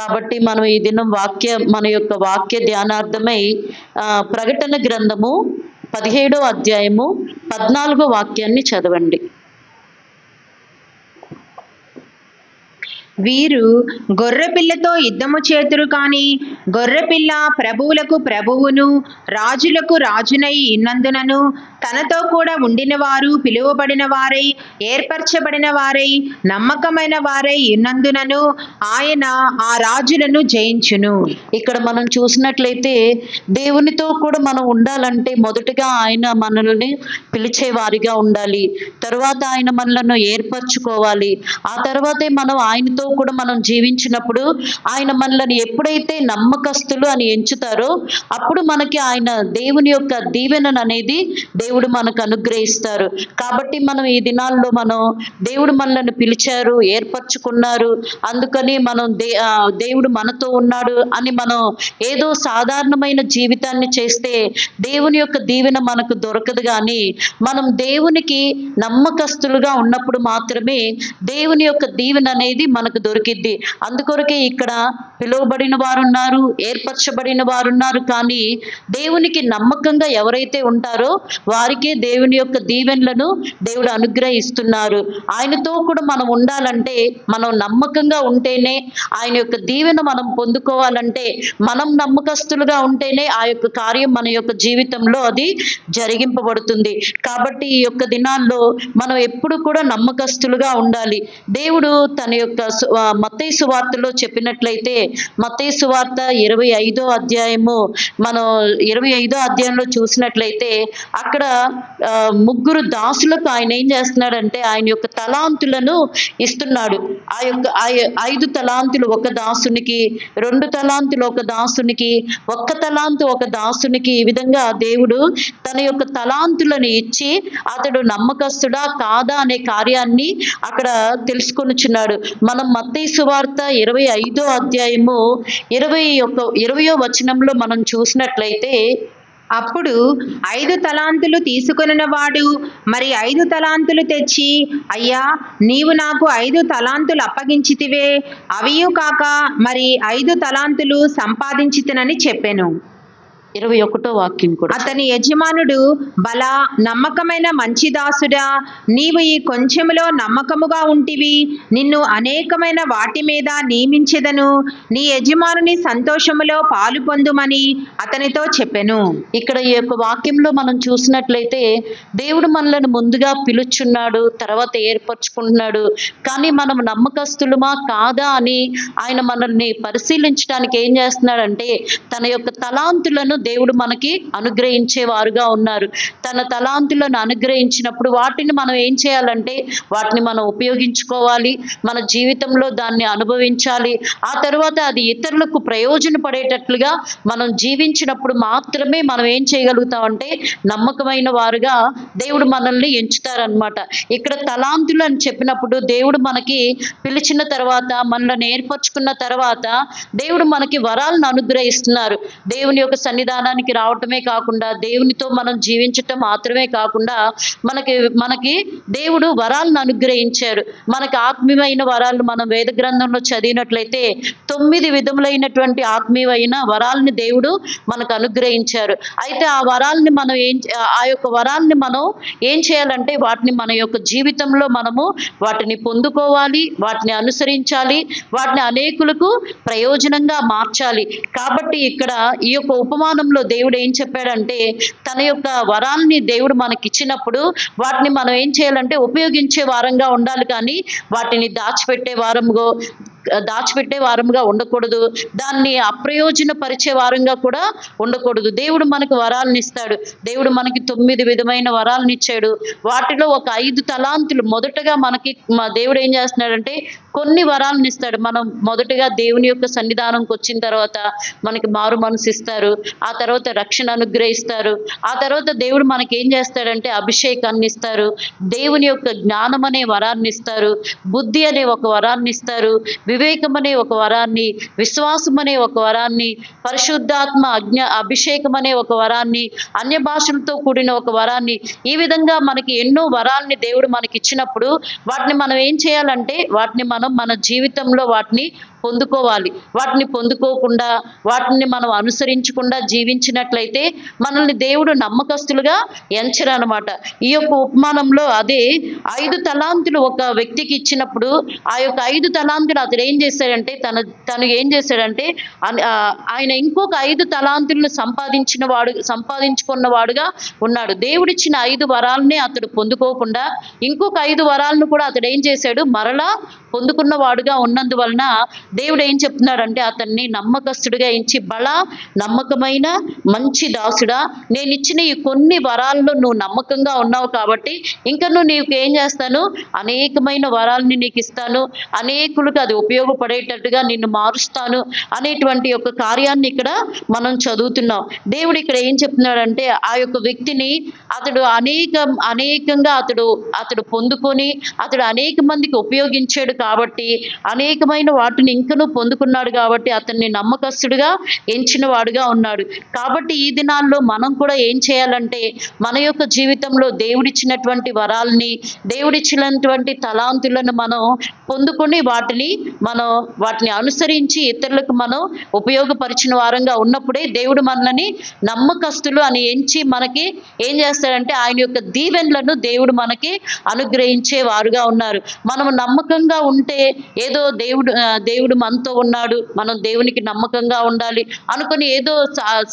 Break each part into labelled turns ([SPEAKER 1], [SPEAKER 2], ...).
[SPEAKER 1] కాబట్టి మనం ఈ దినం మన యొక్క వాక్య ధ్యానార్థమై ప్రకటన గ్రంథము 17వ అధ్యాయము 14వ వాక్యాన్ని చదవండి.
[SPEAKER 2] వీరు గొర్రెపిల్లతో యుద్ధము చేతురు కాని గొర్రెపిల్ల ప్రభువులకు ప్రభువును రాజులకు రాజునై ఉన్నందునను తనతో కూడా ఉండిన వారు పిలువబడిన వారై ఏర్పరచబడిన వారై నమ్మకమైన వారై ఉన్నందునను ఆయన ఆ రాజులను జయించును.
[SPEAKER 1] ఇక్కడ మనం చూసినట్లయితే దేవునితో కూడా మనం ఉండాలంటే మొదటగా ఆయన మనల్ని పిలిచే వారిగా ఉండాలి. తర్వాత ఆయన మనలను ఏర్పరచుకోవాలి. ఆ తర్వాతే మనం ఆయనతో కూడా మనం జీవించినప్పుడు ఆయన మనల్ని ఎప్పుడైతే నమ్మకస్తులు అని ఎంచుతారో అప్పుడు మనకి ఆయన దేవుని యొక్క దీవెనను అనేది దేవుడు మనకు అనుగ్రహిస్తారు. కాబట్టి మనం ఈ దినాల్లో మనం దేవుడు మనల్ని పిలిచారు, ఏర్పరచుకున్నారు, అందుకని మనం దేవుడు మనతో ఉన్నాడు అని మనం ఏదో సాధారణమైన జీవితాన్ని చేస్తే దేవుని యొక్క దీవెన మనకు దొరకదు. కానీ మనం దేవునికి నమ్మకస్తులుగా ఉన్నప్పుడు మాత్రమే దేవుని యొక్క దీవెన అనేది మనకు దొరికిద్ది. అందుకొరకే ఇక్కడ పిలువబడిన వారు ఉన్నారు, ఏర్పరచబడిన వారు ఉన్నారు, కానీ దేవునికి నమ్మకంగా ఎవరైతే ఉంటారో వారికే దేవుని యొక్క దీవెనలను దేవుడు అనుగ్రహిస్తున్నారు. ఆయనతో కూడా మనం ఉండాలంటే మనం నమ్మకంగా ఉంటేనే ఆయన యొక్క దీవెన మనం పొందుకోవాలంటే మనం నమ్మకస్తులుగా ఉంటేనే ఆ యొక్క కార్యం మన యొక్క జీవితంలో అది జరిగింపబడుతుంది. కాబట్టి ఈ యొక్క దినాల్లో మనం ఎప్పుడు కూడా నమ్మకస్తులుగా ఉండాలి. దేవుడు తన యొక్క మత్తయి సువార్తలో చెప్పినట్లయితే మత్తయి సువార్త 25వ అధ్యాయము మనం 25వ అధ్యాయంలో చూసినట్లయితే అక్కడ ముగ్గురు దాసులకు ఆయన ఏం చేస్తున్నాడంటే ఆయన యొక్క తలాంతులను ఇస్తున్నాడు. ఆ యొక్క 5 తలాంతులు ఒక దాసునికి, 2 తలాంతులు ఒక దాసునికి, 1 తలాంతు ఒక దాసునికి, ఈ విధంగా దేవుడు తన యొక్క తలాంతులను ఇచ్చి అతడు నమ్మకస్తుడా కాదా అనే కార్యాన్ని అక్కడ తెలుసుకొనుచున్నాడు. మనం మత్తయి సువార్త 25వ అధ్యాయము 20వ వచనంలో మనం చూసినట్లయితే
[SPEAKER 2] అప్పుడు 5 తలాంతులు తీసుకొనిన వాడు మరి 5 తలాంతులు తెచ్చి, అయ్యా నీవు నాకు 5 తలాంతులు అప్పగించితివే, అవియు కాక మరి 5 తలాంతులు సంపాదించితినని చెప్పెను.
[SPEAKER 1] 21వ వాక్యం కూడా,
[SPEAKER 2] అతని యజమానుడు బలా నమ్మకమైన మంచి దాసుడా, నీవు ఈ కొంచెములో నమ్మకముగా ఉంటివి, నిన్ను అనేకమైన వాటి మీద నియమించెదను, నీ యజమానుని సంతోషములో పాలు పొందుమని అతనితో చెప్పెను.
[SPEAKER 1] ఇక్కడ ఈ యొక్క వాక్యంలో మనం చూసినట్లయితే దేవుడు మనల్ని ముందుగా పిలుచున్నాడు, తర్వాత ఏర్పరచుకుంటున్నాడు. కానీ మనం నమ్మకస్తులమా కాదా అని ఆయన మనల్ని పరిశీలించడానికి ఏం చేస్తున్నాడంటే తన యొక్క తలాంతులను దేవుడు మనకి అనుగ్రహించే వారుగా ఉన్నారు. తన తలాంతులను అనుగ్రహించినప్పుడు వాటిని మనం ఏం చేయాలంటే వాటిని మనం ఉపయోగించుకోవాలి, మన జీవితంలో దాన్ని అనుభవించాలి. ఆ తర్వాత అది ఇతరులకు ప్రయోజనపడేటట్లుగా మనం జీవించినప్పుడు మాత్రమే మనం ఏం చేయగలుగుతామంటే నమ్మకమైన వారుగా దేవుడు మనల్ని ఎంచుతారనమాట. ఇక్కడ తలాంతులు అని చెప్పినప్పుడు దేవుడు మనకి పిలిచిన తర్వాత మనల్ని ఏర్పరచుకున్న తర్వాత దేవుడు మనకి వరాలను అనుగ్రహిస్తున్నారు. దేవుని యొక్క సన్నిధానానికి రావటమే కాకుండా దేవునితో మనం జీవించటం మాత్రమే కాకుండా మనకి దేవుడు వరాలను అనుగ్రహించారు. మనకి ఆత్మీయమైన వరాలను మనం వేద గ్రంథంలో చదివినట్లయితే 9 విధములైనటువంటి ఆత్మీయమైన వరాలని దేవుడు మనకు అనుగ్రహించారు. అయితే ఆ యొక్క వరాలని మనం ఏం చేయాలంటే వాటిని మన యొక్క జీవితంలో మనము వాటిని పొందుకోవాలి, వాటిని అనుసరించాలి, వాటిని అనేకులకు ప్రయోజనంగా మార్చాలి. కాబట్టి ఇక్కడ ఈ యొక్క ఉపమానంలో దేవుడు ఏం చెప్పాడంటే తన యొక్క వరాల్ని దేవుడు మనకిచ్చినప్పుడు వాటిని మనం ఏం చేయాలంటే ఉపయోగించే వారంగా ఉండాలి, కానీ వాటిని దాచిపెట్టే వారంగా ఉండకూడదు, దాన్ని అప్రయోజనపరిచే వారంగా కూడా ఉండకూడదు. దేవుడు మనకు వరాలను ఇస్తాడు. దేవుడు మనకి 9 విధమైన వరాలను ఇచ్చాడు. వాటిలో ఒక 5 తలాంతులు మొదటగా మనకి దేవుడు ఏం చేస్తున్నాడంటే కొన్ని వరాలను ఇస్తాడు. మనం మొదటగా దేవుని యొక్క సన్నిధానంకి వచ్చిన తర్వాత మనకి మారు మనసు ఇస్తారు, ఆ తర్వాత రక్షణ అనుగ్రహిస్తారు, ఆ తర్వాత దేవుడు మనకి ఏం చేస్తాడంటే అభిషేకాన్ని ఇస్తారు, దేవుని యొక్క జ్ఞానం అనే వరాన్ని ఇస్తారు, బుద్ధి అనే ఒక వరాన్ని ఇస్తారు, వివేకం అనే ఒక వరాన్ని, విశ్వాసం అనే ఒక వరాన్ని, పరిశుద్ధాత్మ అభిషేకం అనే ఒక వరాన్ని, అన్య భాషలతో కూడిన ఒక వరాన్ని, ఈ విధంగా మనకి ఎన్నో వరాల్ని దేవుడు మనకి ఇచ్చినప్పుడు వాటిని మనం ఏం చేయాలంటే వాటిని మనం మన జీవితంలో వాటిని పొందుకోవాలి. వాటిని పొందుకోకుండా వాటిని మనం అనుసరించకుండా జీవించినట్లయితే మనల్ని దేవుడు నమ్మకస్తులుగా ఎంచరనమాట. ఈ యొక్క ఉపమానంలో అదే 5 తలాంతులు ఒక వ్యక్తికి ఇచ్చినప్పుడు ఆ యొక్క 5 తలాంతులు అతడు ఏం చేశాడంటే తను ఏం చేశాడంటే ఆయన ఇంకొక 5 తలాంతులను సంపాదించుకున్నవాడుగా ఉన్నాడు. దేవుడిచ్చిన 5 వరాలని అతడు పొందుకోకుండా ఇంకొక 5 వరాలను కూడా అతడు ఏం చేశాడు, మరలా పొందుకున్న వాడుగా ఉన్నందువలన దేవుడు ఏం చెప్తున్నాడంటే అతన్ని నమ్మకస్తుడిగా ఎంచి, బల నమ్మకమైన మంచి దాసుడా, నేను ఇచ్చిన ఈ కొన్ని వరాల్లో నువ్వు నమ్మకంగా ఉన్నావు కాబట్టి ఇంకను నీకు ఏం చేస్తాను, అనేకమైన వరాలని నీకు ఇస్తాను, అనేకులకు అది ఉపయోగపడేటట్టుగా నిన్ను మారుస్తాను అనేటువంటి ఒక కార్యాన్ని ఇక్కడ మనం చదువుతున్నాం. దేవుడు ఇక్కడ ఏం చెప్తున్నాడంటే ఆ యొక్క వ్యక్తిని అతడు అనేకంగా అతడు పొందుకొని అతడు అనేక మందికి ఉపయోగించాడు కాబట్టి, అనేకమైన వాటిని ఇంకనూ పొందుకున్నాడు కాబట్టి అతన్ని నమ్మకస్తుడిగా ఎంచిన వాడుగా ఉన్నాడు. కాబట్టి ఈ దినాల్లో మనం కూడా ఏం చేయాలంటే మన యొక్క జీవితంలో దేవుడిచ్చినటువంటి వరాలని, దేవుడిచ్చినటువంటి తలాంతులను మనం పొందుకొని వాటిని అనుసరించి ఇతరులకు మనం ఉపయోగపరిచిన వారంగా ఉన్నప్పుడే దేవుడు మనల్ని నమ్మకస్తులు అని ఎంచి మనకి ఏం చేస్తాడంటే ఆయన యొక్క దీవెనలను దేవుడు మనకి అనుగ్రహించే వారుగా ఉన్నారు. మనం నమ్మకంగా ఉంటే ఏదో దేవుడు మనతో ఉన్నాడు, మనం దేవునికి నమ్మకంగా ఉండాలి అనుకుని ఏదో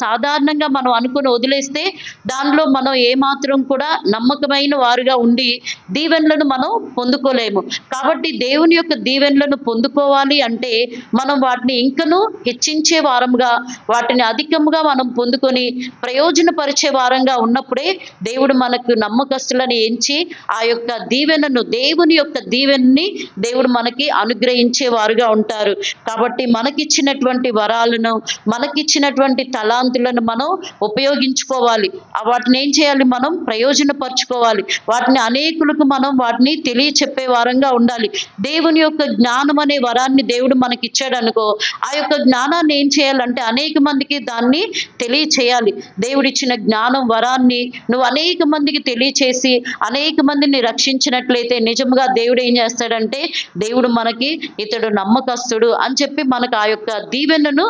[SPEAKER 1] సాధారణంగా మనం అనుకుని వదిలేస్తే దానిలో మనం ఏమాత్రం కూడా నమ్మకమైన వారుగా ఉండి దీవెనలను మనం పొందుకోలేము. కాబట్టి దేవుని యొక్క దీవెనలను పొందుకోవాలి అంటే మనం వాటిని ఇంకనూ హెచ్చించే వారంగా, వాటిని అధికంగా మనం పొందుకొని ప్రయోజనపరిచే వారంగా ఉన్నప్పుడే దేవుడు మనకు నమ్మకస్తులని ఎంచి ఆ యొక్క దేవుని యొక్క దీవెనని దేవుడు మనకి అనుగ్రహించే వారుగా ఉంటారు. కాబట్టి మనకిచ్చినటువంటి వరాలను, మనకిచ్చినటువంటి తలాంతులను మనం ఉపయోగించుకోవాలి. వాటిని ఏం చేయాలి, మనం ప్రయోజనపరచుకోవాలి. వాటిని అనేకులకు మనం వాటిని తెలియచెప్పే వారంగా ఉండాలి. దేవుని యొక్క జ్ఞానం అనే వరాన్ని దేవుడు మనకి ఇచ్చాడు అనుకో, ఆ యొక్క జ్ఞానాన్ని ఏం చేయాలంటే అనేక మందికి దాన్ని తెలియచేయాలి. దేవుడిచ్చిన జ్ఞానం వరాన్ని నువ్వు అనేక మందికి తెలియచేసి అనేక మందిని రక్షించినట్లయితే నిజంగా దేవుడు ఏం చేస్తాడంటే దేవుడు మనకి ఇతడు నమ్మకస్తుడు అని చెప్పి మనకు ఆ యొక్క దీవెనను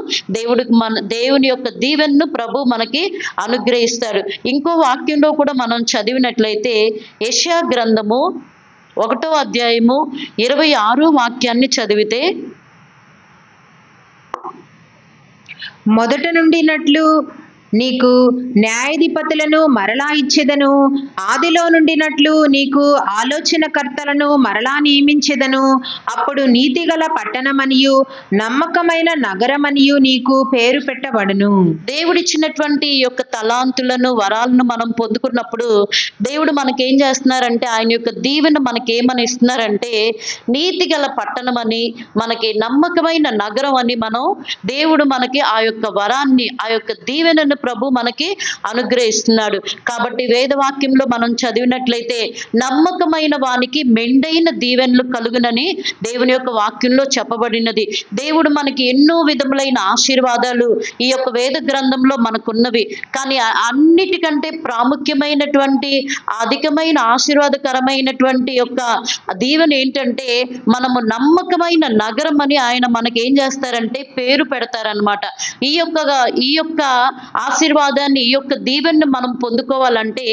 [SPEAKER 1] దేవుని యొక్క దీవెనను ప్రభు మనకి అనుగ్రహిస్తారు. ఇంకో వాక్యంలో కూడా మనం చదివినట్లయితే యెషయా గ్రంథము 1వ అధ్యాయము 26వ వాక్యాన్ని చదివితే,
[SPEAKER 2] మొదట నుండినట్లు నీకు న్యాయాధిపతులను మరలా ఇచ్చేదను, ఆదిలో నుండినట్లు నీకు ఆలోచనకర్తలను మరలా నియమించెదను. అప్పుడు నీతిగల పట్టణమనియు నమ్మకమైన నగరమనియు నీకు పేరు పెట్టబడును.
[SPEAKER 1] దేవుడిచ్చినటువంటి ఈ యొక్క తలాంతులను, వరాలను మనం పొందుకున్నప్పుడు దేవుడు మనకేం చేస్తున్నారంటే ఆయన యొక్క దీవెన మనకేమని ఇస్తున్నారంటే నీతిగల పట్టణమని, మనకి నమ్మకమైన నగరం అని దేవుడు మనకి ఆ యొక్క వరాన్ని, ఆ యొక్క దీవెనను ప్రభు మనకి అనుగ్రహిస్తున్నాడు. కాబట్టి వేదవాక్యంలో మనం చదివినట్లయితే నమ్మకమైన వానికి మెండైన దీవెనలు కలుగునని దేవుని యొక్క వాక్యంలో చెప్పబడినది. దేవుడు మనకి ఎన్నో విధములైన ఆశీర్వాదాలు ఈ యొక్క వేద గ్రంథంలో మనకున్నవి. కానీ అన్నిటికంటే ప్రాముఖ్యమైనటువంటి అధికమైన ఆశీర్వాదకరమైనటువంటి యొక్క దీవెన ఏంటంటే మనము నమ్మకమైన నగరం అని ఆయన మనకి ఏం చేస్తారంటే పేరు పెడతారనమాట. ఈ యొక్క ఆశీర్వాదాన్ని, ఈ యొక్క దీవెనను మనం పొందుకోవాలంటే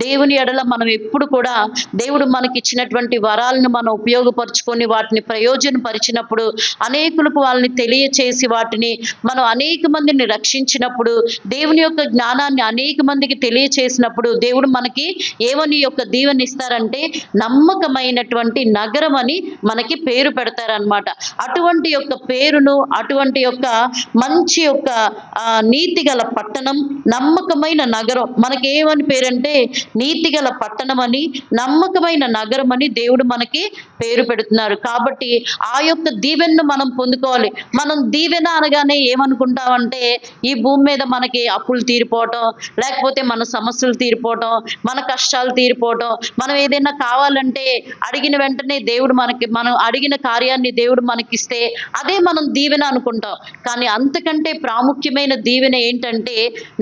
[SPEAKER 1] దేవుని ఎడల మనం ఎప్పుడు కూడా దేవుడు మనకి ఇచ్చినటువంటి వరాలను మనం ఉపయోగపరుచుకొని వాటిని ప్రయోజనపరిచినప్పుడు, అనేకులకు వాళ్ళని తెలియచేసి వాటిని మనం అనేక మందిని రక్షించినప్పుడు, దేవుని యొక్క జ్ఞానాన్ని అనేక మందికి తెలియచేసినప్పుడు దేవుడు మనకి ఏమని యొక్క దీవెన ఇస్తారంటే నమ్మకమైనటువంటి నగరం అని మనకి పేరు పెడతారనమాట. అటువంటి యొక్క పేరును, అటువంటి యొక్క మంచి యొక్క నీతిగల పట్టణం, నమ్మకమైన నగరం, మనకి ఏమని పేరంటే నీతిగల పట్టణం అని, నమ్మకమైన నగరం అని దేవుడు మనకి పేరు పెడుతున్నారు. కాబట్టి ఆ యొక్క దీవెనను మనం పొందుకోవాలి. మనం దీవెన అనగానే ఏమనుకుంటామంటే ఈ భూమి మీద మనకి అప్పులు తీరిపోవటం, లేకపోతే మన సమస్యలు తీరిపోవటం, మన కష్టాలు తీరిపోవటం, మనం ఏదైనా కావాలంటే అడిగిన వెంటనే దేవుడు మనం అడిగిన కార్యాన్ని దేవుడు మనకిస్తే అదే మనం దీవెన అనుకుంటాం. కానీ అంతకంటే ప్రాముఖ్యమైన దీవెన ఏంటంటే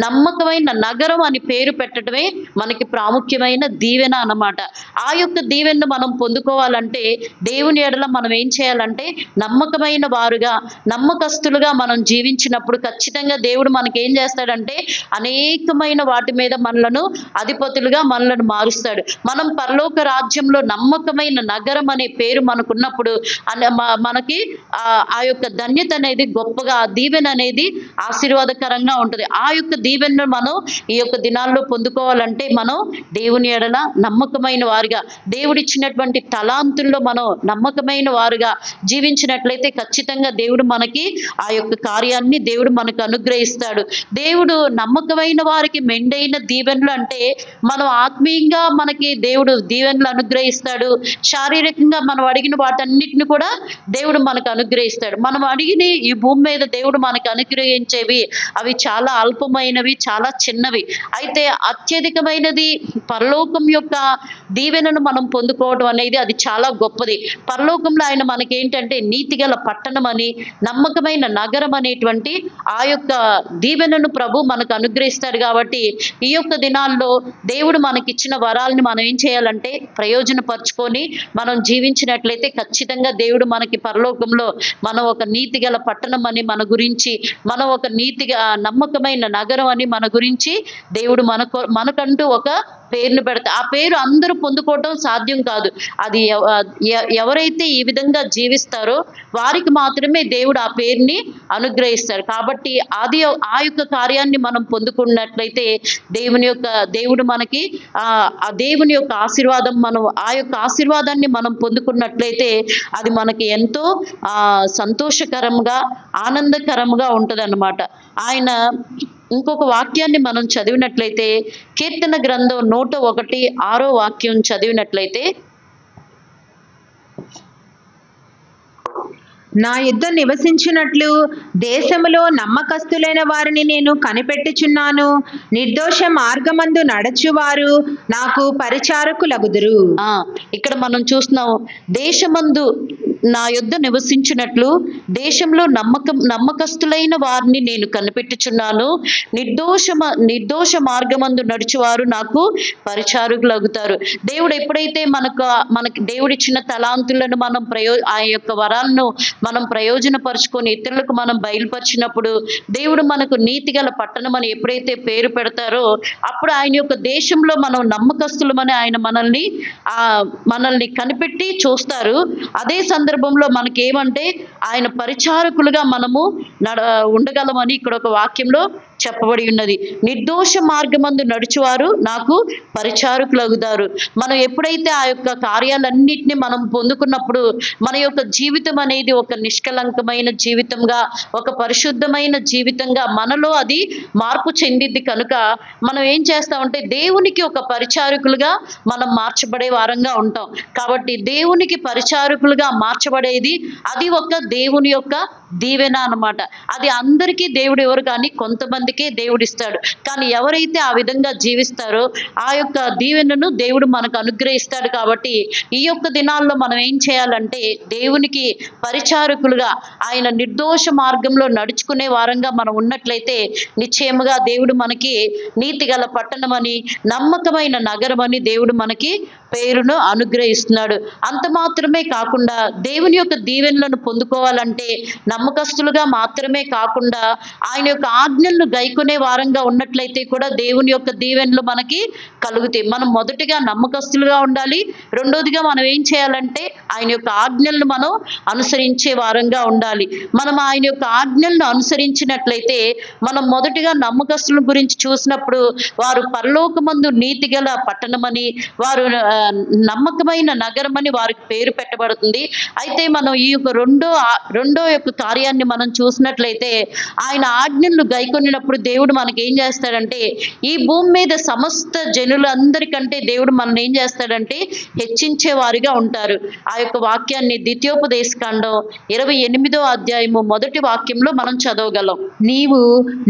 [SPEAKER 1] నమ్మకమైన నగరం అని పేరు పెట్టడమే మనకి ప్రాముఖ్యమైన దీవెన అన్నమాట. ఆ యొక్క దీవెనను మనం పొందుకోవాలంటే దేవుని ఎడల మనం ఏం చేయాలంటే నమ్మకమైన వారుగా, నమ్మకస్తులుగా మనం జీవించినప్పుడు ఖచ్చితంగా దేవుడు మనకి ఏం చేస్తాడంటే అనేకమైన వాటి మీద మనలను అధిపతులుగా మనలను మారుస్తాడు. మనం పరలోక రాజ్యంలో నమ్మకమైన నగరం అనే పేరు మనకున్నప్పుడు మనకి ఆ యొక్క ధన్యత అనేది గొప్పగా, ఆ దీవెన అనేది ఆశీర్వాదకరంగా ఉంటుంది. ఆ యొక్క దీవెనను మనం ఈ యొక్క దినాల్లో పొందుకోవాలంటే మనం దేవుని ఎడల నమ్మకమైన వారుగా, దేవుడిచ్చినటువంటి తలాంతుల్లో మనం నమ్మకమైన వారుగా జీవించినట్లయితే ఖచ్చితంగా దేవుడు మనకి ఆ యొక్క కార్యాన్ని దేవుడు మనకు అనుగ్రహిస్తాడు. దేవుడు నమ్మకమైన వారికి మెండైన దీవెనలు అంటే మనం ఆత్మీయంగా మనకి దేవుడు దీవెనలు అనుగ్రహిస్తాడు. శారీరకంగా మనం అడిగిన వాటన్నిటిని కూడా దేవుడు మనకు అనుగ్రహిస్తాడు. మనం అడిగిన ఈ భూమి మీద దేవుడు మనకు అనుగ్రహించేవి అవి చాలా అల్పమైనవి, చాలా చిన్నవి. అయితే అత్యధికమైనది పరలోకం యొక్క దీవెనను మనం పొందుకోవడం అనేది అది చాలా గొప్పది. పరలోకంలో ఆయన మనకేంటంటే నీతిగల పట్టణం అని, నమ్మకమైన నగరం అనేటువంటి ఆ యొక్క దీవెనను ప్రభు మనకు అనుగ్రహిస్తాడు. కాబట్టి ఈ యొక్క దినాల్లో దేవుడు మనకిచ్చిన వరాలని మనం ఏం చేయాలంటే ప్రయోజనపరుచుకొని మనం జీవించినట్లయితే ఖచ్చితంగా దేవుడు మనకి పరలోకంలో మనం ఒక నీతిగల పట్టణం అని మన గురించి, మనం ఒక నీతిగా నమ్మకమైన నగరం అని మన గురించి దేవుడు మనకంటూ ఒక పేరును పెడతారు. ఆ పేరు అందరూ పొందుకోవటం సాధ్యం కాదు. అది ఎవరైతే ఈ విధంగా జీవిస్తారో వారికి మాత్రమే దేవుడు ఆ పేరుని అనుగ్రహిస్తారు. కాబట్టి ఆ యొక్క కార్యాన్ని మనం పొందుకున్నట్లయితే దేవుడు మనకి ఆ దేవుని యొక్క ఆశీర్వాదం, మనం ఆ యొక్క ఆశీర్వాదాన్ని మనం పొందుకున్నట్లయితే అది మనకి ఎంతో సంతోషకరంగా, ఆనందకరంగా ఉంటదన్నమాట. ఆయన ఇంకొక వాక్యాన్ని మనం చదివినట్లయితే కీర్తన గ్రంథం 101:6 చదివినట్లయితే,
[SPEAKER 2] నా యుద్ధ నివసించినట్లు దేశములో నమ్మకస్తులైన వారిని నేను కనిపెట్టుచున్నాను. నిర్దోష మార్గమందు నడచువారు నాకు పరిచారకులగుదురు.
[SPEAKER 1] ఇక్కడ మనం చూస్తున్నాం, దేశమందు నా యుద్ధ నివసించినట్లు దేశంలో నమ్మకస్తులైన వారిని నేను కనిపెట్టుచున్నాను. నిర్దోష మార్గమందు నడుచువారు నాకు పరిచారకులగుతారు. దేవుడు ఎప్పుడైతే మనకి దేవుడిచ్చిన తలాంతులను మనం ఆ యొక్క వరాలను మనం ప్రయోజనపరుచుకొని ఇతరులకు మనం బయలుపరిచినప్పుడు దేవుడు మనకు నీతిగల పట్టణం అని ఎప్పుడైతే పేరు పెడతారో అప్పుడు ఆయన యొక్క దేశంలో మనం నమ్మకస్తులమని ఆయన మనల్ని కనిపెట్టి చూస్తారు. అదే సందర్భంలో మనకేమంటే ఆయన పరిచారకులుగా మనము ఉండగలమని ఇక్కడ ఒక వాక్యంలో చెప్పబడి ఉన్నది. నిర్దోష మార్గమందు నడుచువారు నాకు పరిచారకులగుతారు. మనం ఎప్పుడైతే ఆ యొక్క కార్యాలన్నిటిని మనం పొందుకున్నప్పుడు మన యొక్క జీవితం అనేది ఒక నిష్కలంకమైన జీవితంగా, ఒక పరిశుద్ధమైన జీవితంగా మనలో అది మార్పు చెందిద్ది. కనుక మనం ఏం చేస్తామంటే దేవునికి ఒక పరిచారకులుగా మనం మార్చబడే వారంగా ఉంటాం. కాబట్టి దేవునికి పరిచారకులుగా మార్చబడేది అది ఒక దేవుని యొక్క దీవెన అన్నమాట. అది అందరికీ దేవుడు ఎవరు కానీ కొంతమందికే దేవుడిస్తాడు. కానీ ఎవరైతే ఆ విధంగా జీవిస్తారో ఆ యొక్క దీవెనను దేవుడు మనకు అనుగ్రహిస్తాడు. కాబట్టి ఈ యొక్క దినాల్లో మనం ఏం చేయాలంటే దేవునికి పరిచారకులుగా, ఆయన నిర్దోష మార్గంలో నడుచుకునే వారంగా మనం ఉన్నట్లయితే నిశ్చయముగా దేవుడు మనకి నీతిగల పట్టణమని, నమ్మకమైన నగరమని దేవుడు మనకి పేరును అనుగ్రహిస్తున్నాడు. అంత మాత్రమే కాకుండా దేవుని యొక్క దీవెనలను పొందుకోవాలంటే నమ్మకస్తులుగా మాత్రమే కాకుండా ఆయన యొక్క ఆజ్ఞలను గైకొనే వారంగా ఉన్నట్లయితే కూడా దేవుని యొక్క దీవెనలు మనకి కలుగుతాయి. మనం మొదటిగా నమ్మకస్తులుగా ఉండాలి. రెండోదిగా మనం ఏం చేయాలంటే ఆయన యొక్క ఆజ్ఞలను మనం అనుసరించే వారంగా ఉండాలి. మనం ఆయన యొక్క ఆజ్ఞలను అనుసరించినట్లయితే మనం మొదటిగా నమ్మకస్తుల గురించి చూసినప్పుడు వారు పరలోకమందు నీతిగల పట్టణమని, వారు నమ్మకమైన నగరమని వారికి పేరు పెట్టబడుతుంది. అయితే మనం ఈ యొక్క రెండో యొక్క కార్యాన్ని మనం చూసినట్లయితే ఆయన ఆజ్ఞలు గైకొనినప్పుడు దేవుడు మనకి ఏం చేస్తాడంటే ఈ భూమి మీద సమస్త జనులందరికంటే దేవుడు మనల్ని ఏం చేస్తాడంటే హెచ్చించే వారిగా ఉంటారు. ఆ యొక్క వాక్యాన్ని ద్వితీయోపదేశకాండం 28వ అధ్యాయము 1వ వాక్యంలో మనం చదవగలం.
[SPEAKER 2] నీవు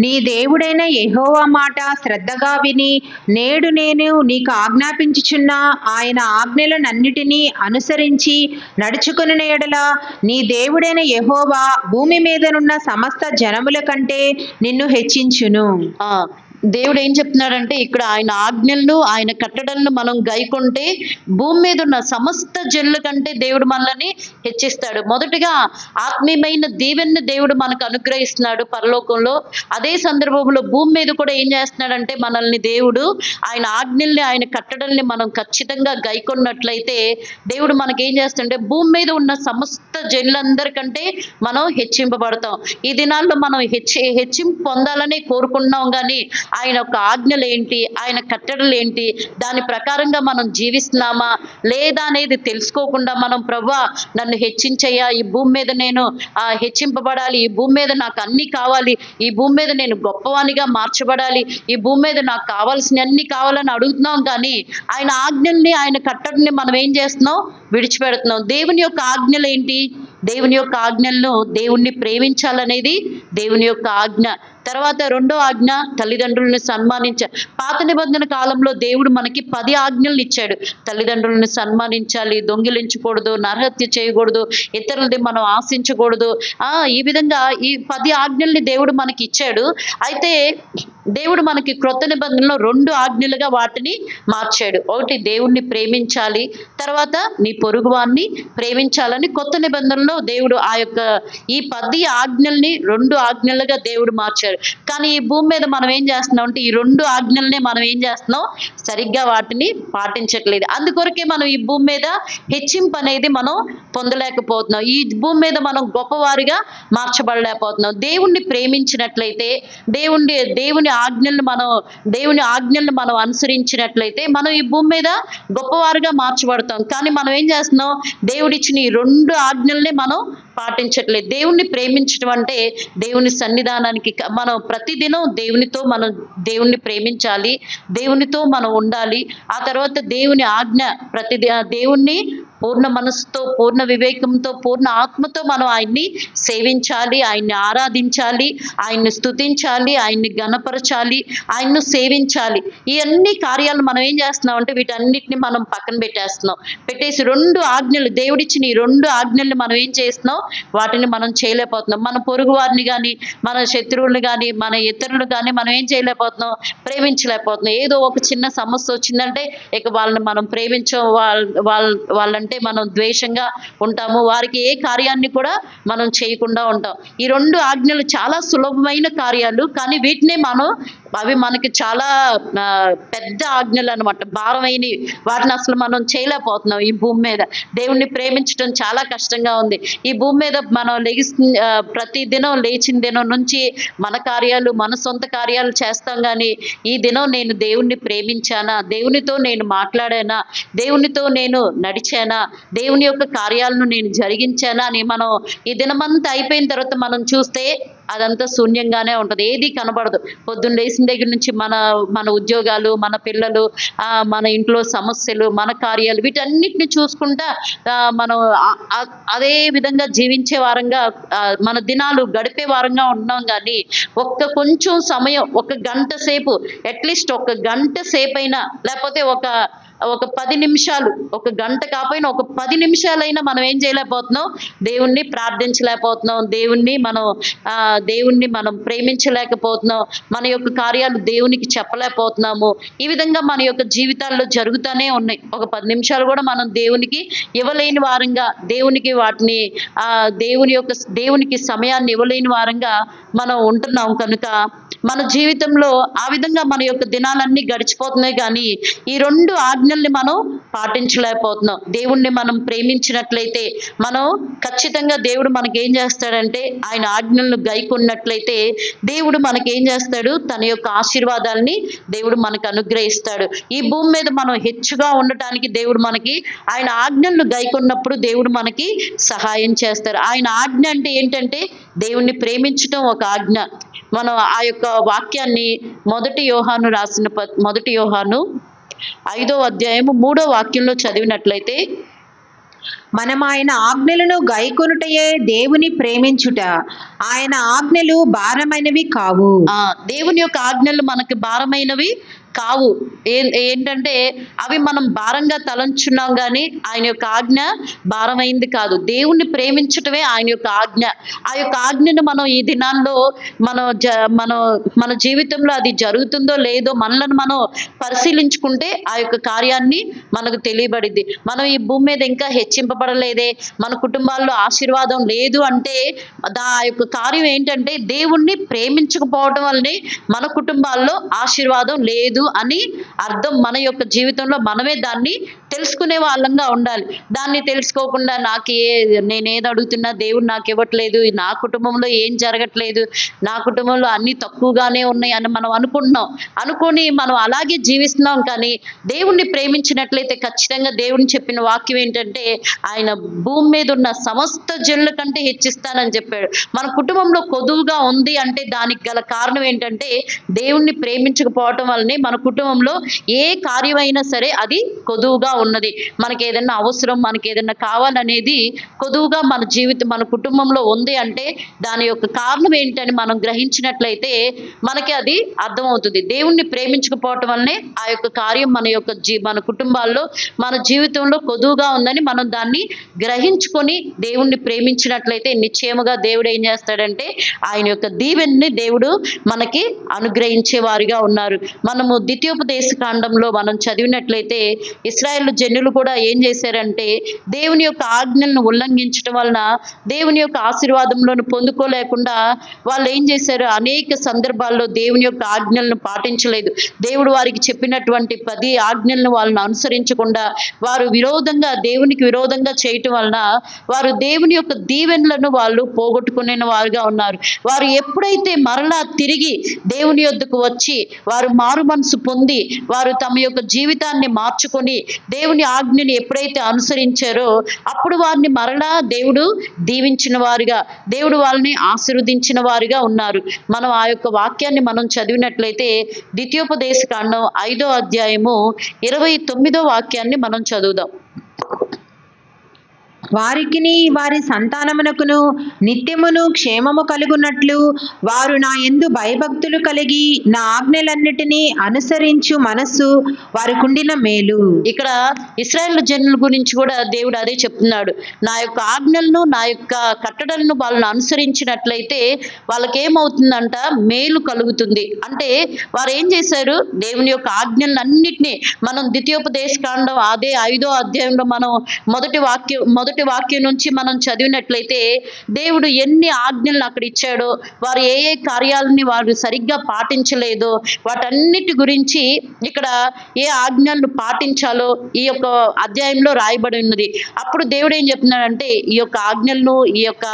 [SPEAKER 2] నీ దేవుడైన యెహోవా మాట శ్రద్ధగా విని నేడు నేను నీకు ఆజ్ఞాపించుచున్న ఆయన ఆజ్ఞలనన్నిటినీ అనుసరించి నడుచుకుని ఎడల నీ దేవుడైన యెహోవా భూమి మీదనున్న సమస్త జనముల కంటే నిన్ను హెచ్చించును.
[SPEAKER 1] దేవుడు ఏం చెప్తున్నాడంటే ఇక్కడ ఆయన ఆజ్ఞలను ఆయన కట్టడలను మనం గైకొంటే భూమి మీద ఉన్న సమస్త జనుల కంటే దేవుడు మనల్ని హెచ్చిస్తాడు. మొదటిగా ఆత్మీయమైన దీవెన్ని దేవుడు మనకు అనుగ్రహిస్తున్నాడు పరలోకంలో. అదే సందర్భంలో భూమి మీద కూడా ఏం చేస్తున్నాడంటే మనల్ని దేవుడు ఆయన ఆజ్ఞల్ని ఆయన కట్టడల్ని మనం ఖచ్చితంగా గైకొన్నట్లయితే దేవుడు మనకి ఏం చేస్తుంటే భూమి మీద ఉన్న సమస్త జనులందరికంటే మనం హెచ్చింపబడతాం. ఈ దినాల్లో మనం హెచ్చింపు పొందాలని కోరుకుంటున్నాం కానీ ఆయన యొక్క ఆజ్ఞలు ఏంటి, ఆయన కట్టడలు ఏంటి, దాని ప్రకారంగా మనం జీవిస్తున్నామా లేదా అనేది తెలుసుకోకుండా మనం ప్రభువా నన్ను హెచ్చించయ్యా, ఈ భూమి మీద నేను హెచ్చింపబడాలి, ఈ భూమి మీద నాకు అన్ని కావాలి, ఈ భూమి మీద నేను గొప్పవానిగా మార్చబడాలి, ఈ భూమి మీద నాకు కావాల్సిన అన్ని కావాలని అడుగుతున్నాం కానీ ఆయన ఆజ్ఞల్ని ఆయన కట్టడిని మనం ఏం చేస్తున్నాం, విడిచిపెడుతున్నాం. దేవుని యొక్క ఆజ్ఞలు ఏంటి? దేవుని యొక్క ఆజ్ఞలను దేవుణ్ణి ప్రేమించాలనేది దేవుని యొక్క ఆజ్ఞ. తర్వాత రెండో ఆజ్ఞ తల్లిదండ్రులను పాత నిబంధన కాలంలో దేవుడు మనకి 10 ఆజ్ఞలను ఇచ్చాడు. తల్లిదండ్రులను సన్మానించాలి, దొంగిలించకూడదు, నరహత్య చేయకూడదు, ఇతరులది మనం ఆశించకూడదు. ఈ విధంగా ఈ 10 ఆజ్ఞల్ని దేవుడు మనకి ఇచ్చాడు. అయితే దేవుడు మనకి క్రొత్త నిబంధనలో 2 ఆజ్ఞలుగా వాటిని మార్చాడు. ఒకటి దేవుణ్ణి ప్రేమించాలి, తర్వాత నీ పొరుగువాన్ని ప్రేమించాలని కొత్త నిబంధనలో దేవుడు ఆ యొక్క ఈ 10 ఆజ్ఞల్ని 2 ఆజ్ఞలుగా దేవుడు మార్చాడు. కానీ ఈ భూమి మీద మనం ఏం చేస్తున్నాం అంటే ఈ 2 ఆజ్ఞల్ని మనం ఏం చేస్తున్నాం, సరిగ్గా వాటిని పాటించట్లేదు. అందుకొరకే మనం ఈ భూమి మీద హెచ్చింపు అనేది మనం పొందలేకపోతున్నాం. ఈ భూమి మీద మనం గొప్పవారిగా మార్చబడలేకపోతున్నాం. దేవుణ్ణి ప్రేమించినట్లయితే దేవుని ఆజ్ఞలను మనం అనుసరించినట్లయితే మనం ఈ భూమి మీద గొప్పవారుగా మార్చబడతాం. కానీ మనం ఏం చేస్తున్నాం, దేవుడిచ్చిన ఈ 2 ఆజ్ఞల్ని మనం పాటించట్లేదు. దేవుణ్ణి ప్రేమించడం అంటే దేవుని సన్నిధానానికి మనం ప్రతిదినం దేవుణ్ణి ప్రేమించాలి, దేవునితో మనం ఉండాలి. ఆ తర్వాత దేవుని ఆజ్ఞ దేవుణ్ణి పూర్ణ మనసుతో, పూర్ణ వివేకంతో, పూర్ణ ఆత్మతో మనం ఆయన్ని సేవించాలి, ఆయన్ని ఆరాధించాలి, ఆయన్ని స్తుతించాలి, ఆయన్ని గణపరచాలి, ఆయన్ను సేవించాలి. ఈ అన్ని కార్యాలు మనం ఏం చేస్తున్నాం అంటే వీటన్నిటిని మనం పక్కన పెట్టేసి 2 ఆజ్ఞలు దేవుడిచ్చిన ఈ 2 ఆజ్ఞల్ని మనం ఏం చేస్తున్నాం, వాటిని మనం చేయలేకపోతున్నాం. మన పొరుగు వారిని కానీ, మన శత్రువులు కానీ, మన ఇతరులు కానీ మనం ఏం చేయలేకపోతున్నాం, ప్రేమించలేకపోతున్నాం. ఏదో ఒక చిన్న సమస్య వచ్చిందంటే ఇక వాళ్ళని మనం ప్రేమించం, వాళ్ళంటే మనం ద్వేషంగా ఉంటాము, వారికి ఏ కార్యాన్ని కూడా మనం చేయకుండా ఉంటాం. ఈ 2 ఆజ్ఞలు చాలా సులభమైన కార్యాలు, కానీ వీటినే అవి మనకి చాలా పెద్ద ఆజ్ఞలు అనమాట, భారమైనవి. వాటిని అసలు మనం చేయలేకపోతున్నాం. ఈ భూమి మీద దేవుణ్ణి ప్రేమించడం చాలా కష్టంగా ఉంది. ఈ భూమి మీద మనం ప్రతి దినం లేచిన దినం నుంచి మన సొంత కార్యాలు చేస్తాం కానీ ఈ దినం నేను దేవుణ్ణి ప్రేమించానా, దేవునితో నేను మాట్లాడానా, దేవునితో నేను నడిచానా, దేవుని యొక్క కార్యాలను నేను జరిగించానా అని మనం ఈ దినమంతా అయిపోయిన తర్వాత మనం చూస్తే అదంతా శూన్యంగానే ఉంటుంది, ఏది కనబడదు. పొద్దున్న లేచిన దగ్గర నుంచి మన ఉద్యోగాలు, మన పిల్లలు, మన ఇంట్లో సమస్యలు, మన కార్యాలు, వీటన్నిటిని చూసుకుంటా మనం అదే విధంగా జీవించే వారంగా మన దినాలు గడిపే వారంగా ఉంటున్నాం. కానీ కొంచెం సమయం, 1 గంట సేపు, అట్లీస్ట్ 1 గంట సేపు అయినా, లేకపోతే ఒక 10 నిమిషాలు, 1 గంట కాకపోయినా ఒక 10 నిమిషాలైనా మనం ఏం చేయలేకపోతున్నాం, దేవుణ్ణి ప్రార్థించలేకపోతున్నాం, దేవుణ్ణి మనం ప్రేమించలేకపోతున్నాం, మన యొక్క కార్యాలు దేవునికి చెప్పలేకపోతున్నాము. ఈ విధంగా మన యొక్క జీవితాల్లో జరుగుతూనే ఉన్నాయి. ఒక 10 నిమిషాలు కూడా మనం దేవునికి ఇవ్వలేని వారంగా, దేవునికి సమయాన్ని ఇవ్వలేని వారంగా మనం ఉంటున్నాం. కనుక మన జీవితంలో ఆ విధంగా మన యొక్క దినాలన్నీ గడిచిపోతున్నాయి. కానీ ఈ 2 ఆజ్ఞల్ని మనం పాటించలేకపోతున్నాం. దేవుణ్ణి మనం ప్రేమించినట్లయితే మనం ఖచ్చితంగా దేవుడు మనకి ఏం చేస్తాడంటే ఆయన ఆజ్ఞలను గైకొన్నట్లయితే దేవుడు మనకి ఏం చేస్తాడు, తన యొక్క ఆశీర్వాదాలని దేవుడు మనకు అనుగ్రహిస్తాడు. ఈ భూమి మీద మనం హెచ్చుగా ఉండటానికి దేవుడు మనకి ఆయన ఆజ్ఞలను గైకొన్నప్పుడు దేవుడు మనకి సహాయం చేస్తారు. ఆయన ఆజ్ఞ అంటే ఏంటంటే దేవుణ్ణి ప్రేమించడం ఒక ఆజ్ఞ. మనం ఆ యొక్క వాక్యాన్ని 1 యోహాను రాసిన 1 యోహాను 5వ అధ్యాయము 3వ వాక్యంలో చదివినట్లయితే,
[SPEAKER 2] మనం ఆయన ఆజ్ఞలను గైకొనుటయే దేవుని ప్రేమించుట, ఆయన ఆజ్ఞలు భారమైనవి కావు.
[SPEAKER 1] దేవుని యొక్క ఆజ్ఞలు మనకి భారమైనవి కావు. ఏంటంటే అవి మనం భారంగా తలంచున్నాం కానీ ఆయన యొక్క ఆజ్ఞ భారమైంది కాదు. దేవుణ్ణి ప్రేమించటమే ఆయన యొక్క ఆజ్ఞ. ఆ యొక్క ఆజ్ఞను మనం ఈ దినాల్లో మన జీవితంలో అది జరుగుతుందో లేదో మనలను మనం పరిశీలించుకుంటే ఆ యొక్క కార్యాన్ని మనకు తెలియబడిద్ది. మనం ఈ భూమి మీద ఇంకా హెచ్చింపబడలేదే, మన కుటుంబాల్లో ఆశీర్వాదం లేదు అంటే ఆ యొక్క కార్యం ఏంటంటే దేవుణ్ణి ప్రేమించకపోవడం వల్లనే మన కుటుంబాల్లో ఆశీర్వాదం లేదు అని అర్థం. మన యొక్క జీవితంలో మనమే దాన్ని తెలుసుకునే వాళ్ళంగా ఉండాలి. దాన్ని తెలుసుకోకుండా నేనేది అడుగుతున్నా దేవుడు నాకు ఇవ్వట్లేదు, నా కుటుంబంలో ఏం జరగట్లేదు, నా కుటుంబంలో అన్ని తక్కువగానే ఉన్నాయి అని మనం అనుకొని మనం అలాగే జీవిస్తున్నాం. కానీ దేవుణ్ణి ప్రేమించినట్లయితే ఖచ్చితంగా దేవుని చెప్పిన వాక్యం ఏంటంటే ఆయన భూమి మీద ఉన్న సమస్త జనుల కంటే హెచ్చిస్తానని చెప్పాడు. మన కుటుంబంలో కొదువుగా ఉంది అంటే దానికి గల కారణం ఏంటంటే దేవుణ్ణి ప్రేమించకపోవటం వల్లనే మన కుటుంబంలో ఏ కార్యమైనా సరే అది కొదువుగా ఉన్నది. మనకి ఏదైనా అవసరం, మనకి ఏదైనా కావాలనేది కొదువుగా మన కుటుంబంలో ఉంది అంటే దాని యొక్క కారణం ఏంటని మనం గ్రహించినట్లయితే మనకి అది అర్థమవుతుంది. దేవుణ్ణి ప్రేమించకపోవటం వల్లనే ఆ యొక్క కార్యం మన కుటుంబాల్లో మన జీవితంలో కొదువుగా ఉందని మనం దాన్ని గ్రహించుకొని దేవుణ్ణి ప్రేమించినట్లయితే నిశ్చయముగా దేవుడు ఏం చేస్తాడంటే ఆయన యొక్క దీవెనని దేవుడు మనకి అనుగ్రహించే వారిగా ఉన్నారు. మనము ద్వితీయోపదేశ కాండంలో మనం చదివినట్లయితే ఇశ్రాయేలు జనులు కూడా ఏం చేశారంటే దేవుని యొక్క ఆజ్ఞలను ఉల్లంఘించడం వలన దేవుని యొక్క ఆశీర్వాదంలోను పొందుకోలేకుండా వాళ్ళు ఏం చేశారు, అనేక సందర్భాల్లో దేవుని యొక్క ఆజ్ఞలను పాటించలేదు. దేవుడు వారికి చెప్పినటువంటి 10 ఆజ్ఞలను వాళ్ళని అనుసరించకుండా వారు దేవునికి విరోధంగా చేయటం వలన వారు దేవుని యొక్క దీవెనలను వాళ్ళు పోగొట్టుకునే వారుగా ఉన్నారు. వారు ఎప్పుడైతే మరలా తిరిగి దేవుని యొద్దకు వచ్చి వారు మారు మనసు పొంది వారు తమ యొక్క జీవితాన్ని మార్చుకొని దేవుని ఆజ్ఞని ఎప్పుడైతే అనుసరించారో అప్పుడు వారిని మరలా దేవుడు దీవించిన వారుగా, దేవుడు వాళ్ళని ఆశీర్వదించిన వారుగా ఉన్నారు. మనం ఆ యొక్క వాక్యాన్ని మనం చదివినట్లయితే ద్వితీయోపదేశ కాండం 5వ అధ్యాయము 29వ వాక్యాన్ని మనం చదువుదాం.
[SPEAKER 2] వారికిని వారి సంతానమునకును నిత్యమును క్షేమము కలుగునట్లు వారు నా యందు భయభక్తులు కలిగి నా ఆజ్ఞలన్నిటినీ అనుసరించు మనస్సు వారికుండిన మేలు.
[SPEAKER 1] ఇక్కడ ఇశ్రాయేలు జనుల గురించి కూడా దేవుడు అదే చెప్తున్నాడు. నా యొక్క ఆజ్ఞలను, నా యొక్క కట్టడలను వాళ్ళని అనుసరించినట్లయితే వాళ్ళకి ఏమవుతుందంట, మేలు కలుగుతుంది. అంటే వారు ఏం చేశారు, దేవుని యొక్క ఆజ్ఞలన్నిటినీ మనం ద్వితీయోపదేశ కాండం అదే 5వ అధ్యాయంలో మనం మొదటి వాక్యం నుంచి మనం చదివినట్లయితే దేవుడు ఎన్ని ఆజ్ఞలను అక్కడ ఇచ్చాడో, వారు ఏ కార్యాలని వారు సరిగ్గా పాటించలేదో వాటన్నిటి గురించి ఇక్కడ ఏ ఆజ్ఞలను పాటించాలో ఈ యొక్క అధ్యాయంలో రాయబడి ఉన్నది. అప్పుడు దేవుడు ఏం చెప్తున్నాడంటే ఈ యొక్క ఆజ్ఞలను, ఈ యొక్క